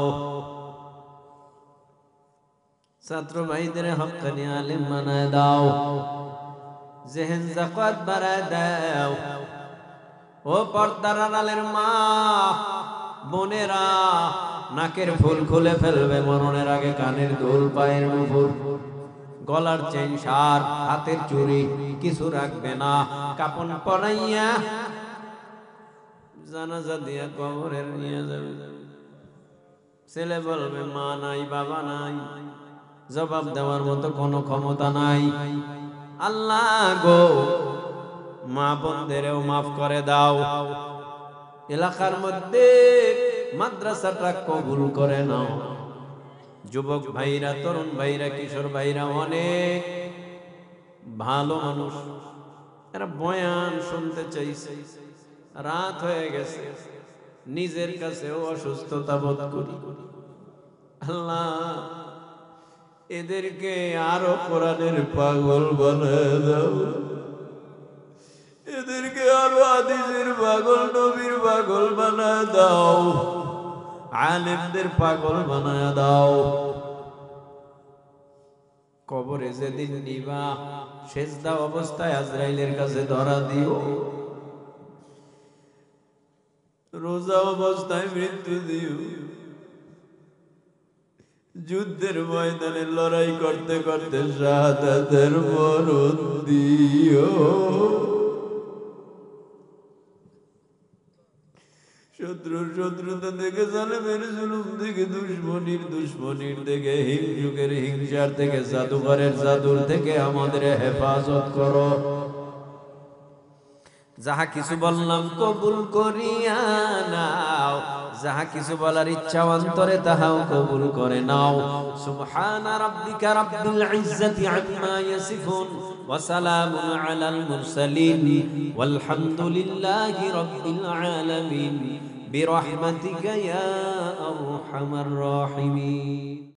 ছাত্র ভাইদের হক্কানি আলেম বানায় দাও, জেহেন যাকাত বাড়ায় দাও। ও পর্দার আড়ালের মা বোনেরা, নাকের ফুল খুলে ফেলবে মরণের আগে, কানের দুল, পায়ের নুপুর, গলার চেন, সার, হাতের চুড়ি কিছু রাখবে না। কাপড় পরাইয়া জানাজা দিয়া কবরে নিয়ে যাবে। ছেলে বলবে মা নাই, বাবা নাই, জবাব দেওয়ার মতো কোনো ক্ষমতা নাই। আল্লাহ গো, মা বোনদেরও মাফ করে দাও। এলাকার মধ্যে মাদ্রাসাটা কবুল করে নাও। যুবক ভাইরা, তরুণ ভাইরা, কিশোর ভাইরা অনেক ভালো মানুষ, এরা বয়ান শুনতে চাইছে। রাত হয়ে গেছে, নিজের কাছেও অসুস্থতা বোধ করি। আল্লাহ, এদেরকে আরো কোরআনের পাগল বানায় দাও, এদেরকে আরো হাদিসের পাগল, নবীর পাগল বানায় দাও, আলেমদের পাগল বানায় দাও। কবরে যেদিন নিবা, সেজদা অবস্থায় আজরাইলের কাছে ধরা দিও, রোজা অবস্থায় মৃত্যু দিও, যুদ্ধের ময়দানে লড়াই করতে করতে শাহাদাতের মরণ দিও। শত্রুতা থেকে, জালেমের জুলুম থেকে, দুশ্মনির থেকে, হিংসুকের হিংসার থেকে, জাদুঘরের জাদুর থেকে আমাদের হেফাজত করো। যাহা কিছু বললাম কবুল করিয়া নাও, যাহা কিছু বলার ইচ্ছা অন্তরে তাহাও কবুল করে নাও। সুবহানা রাব্বিকা রাব্বিল ইজ্জাতি আম্মা ইয়াসিফুন ওয়া সালামুন আলাল মুরসালিন ওয়ালহামদুলিল্লাহি রাব্বিল আলামিন বিরহমাতিকা ইয়া আরহামার রাহিমিন।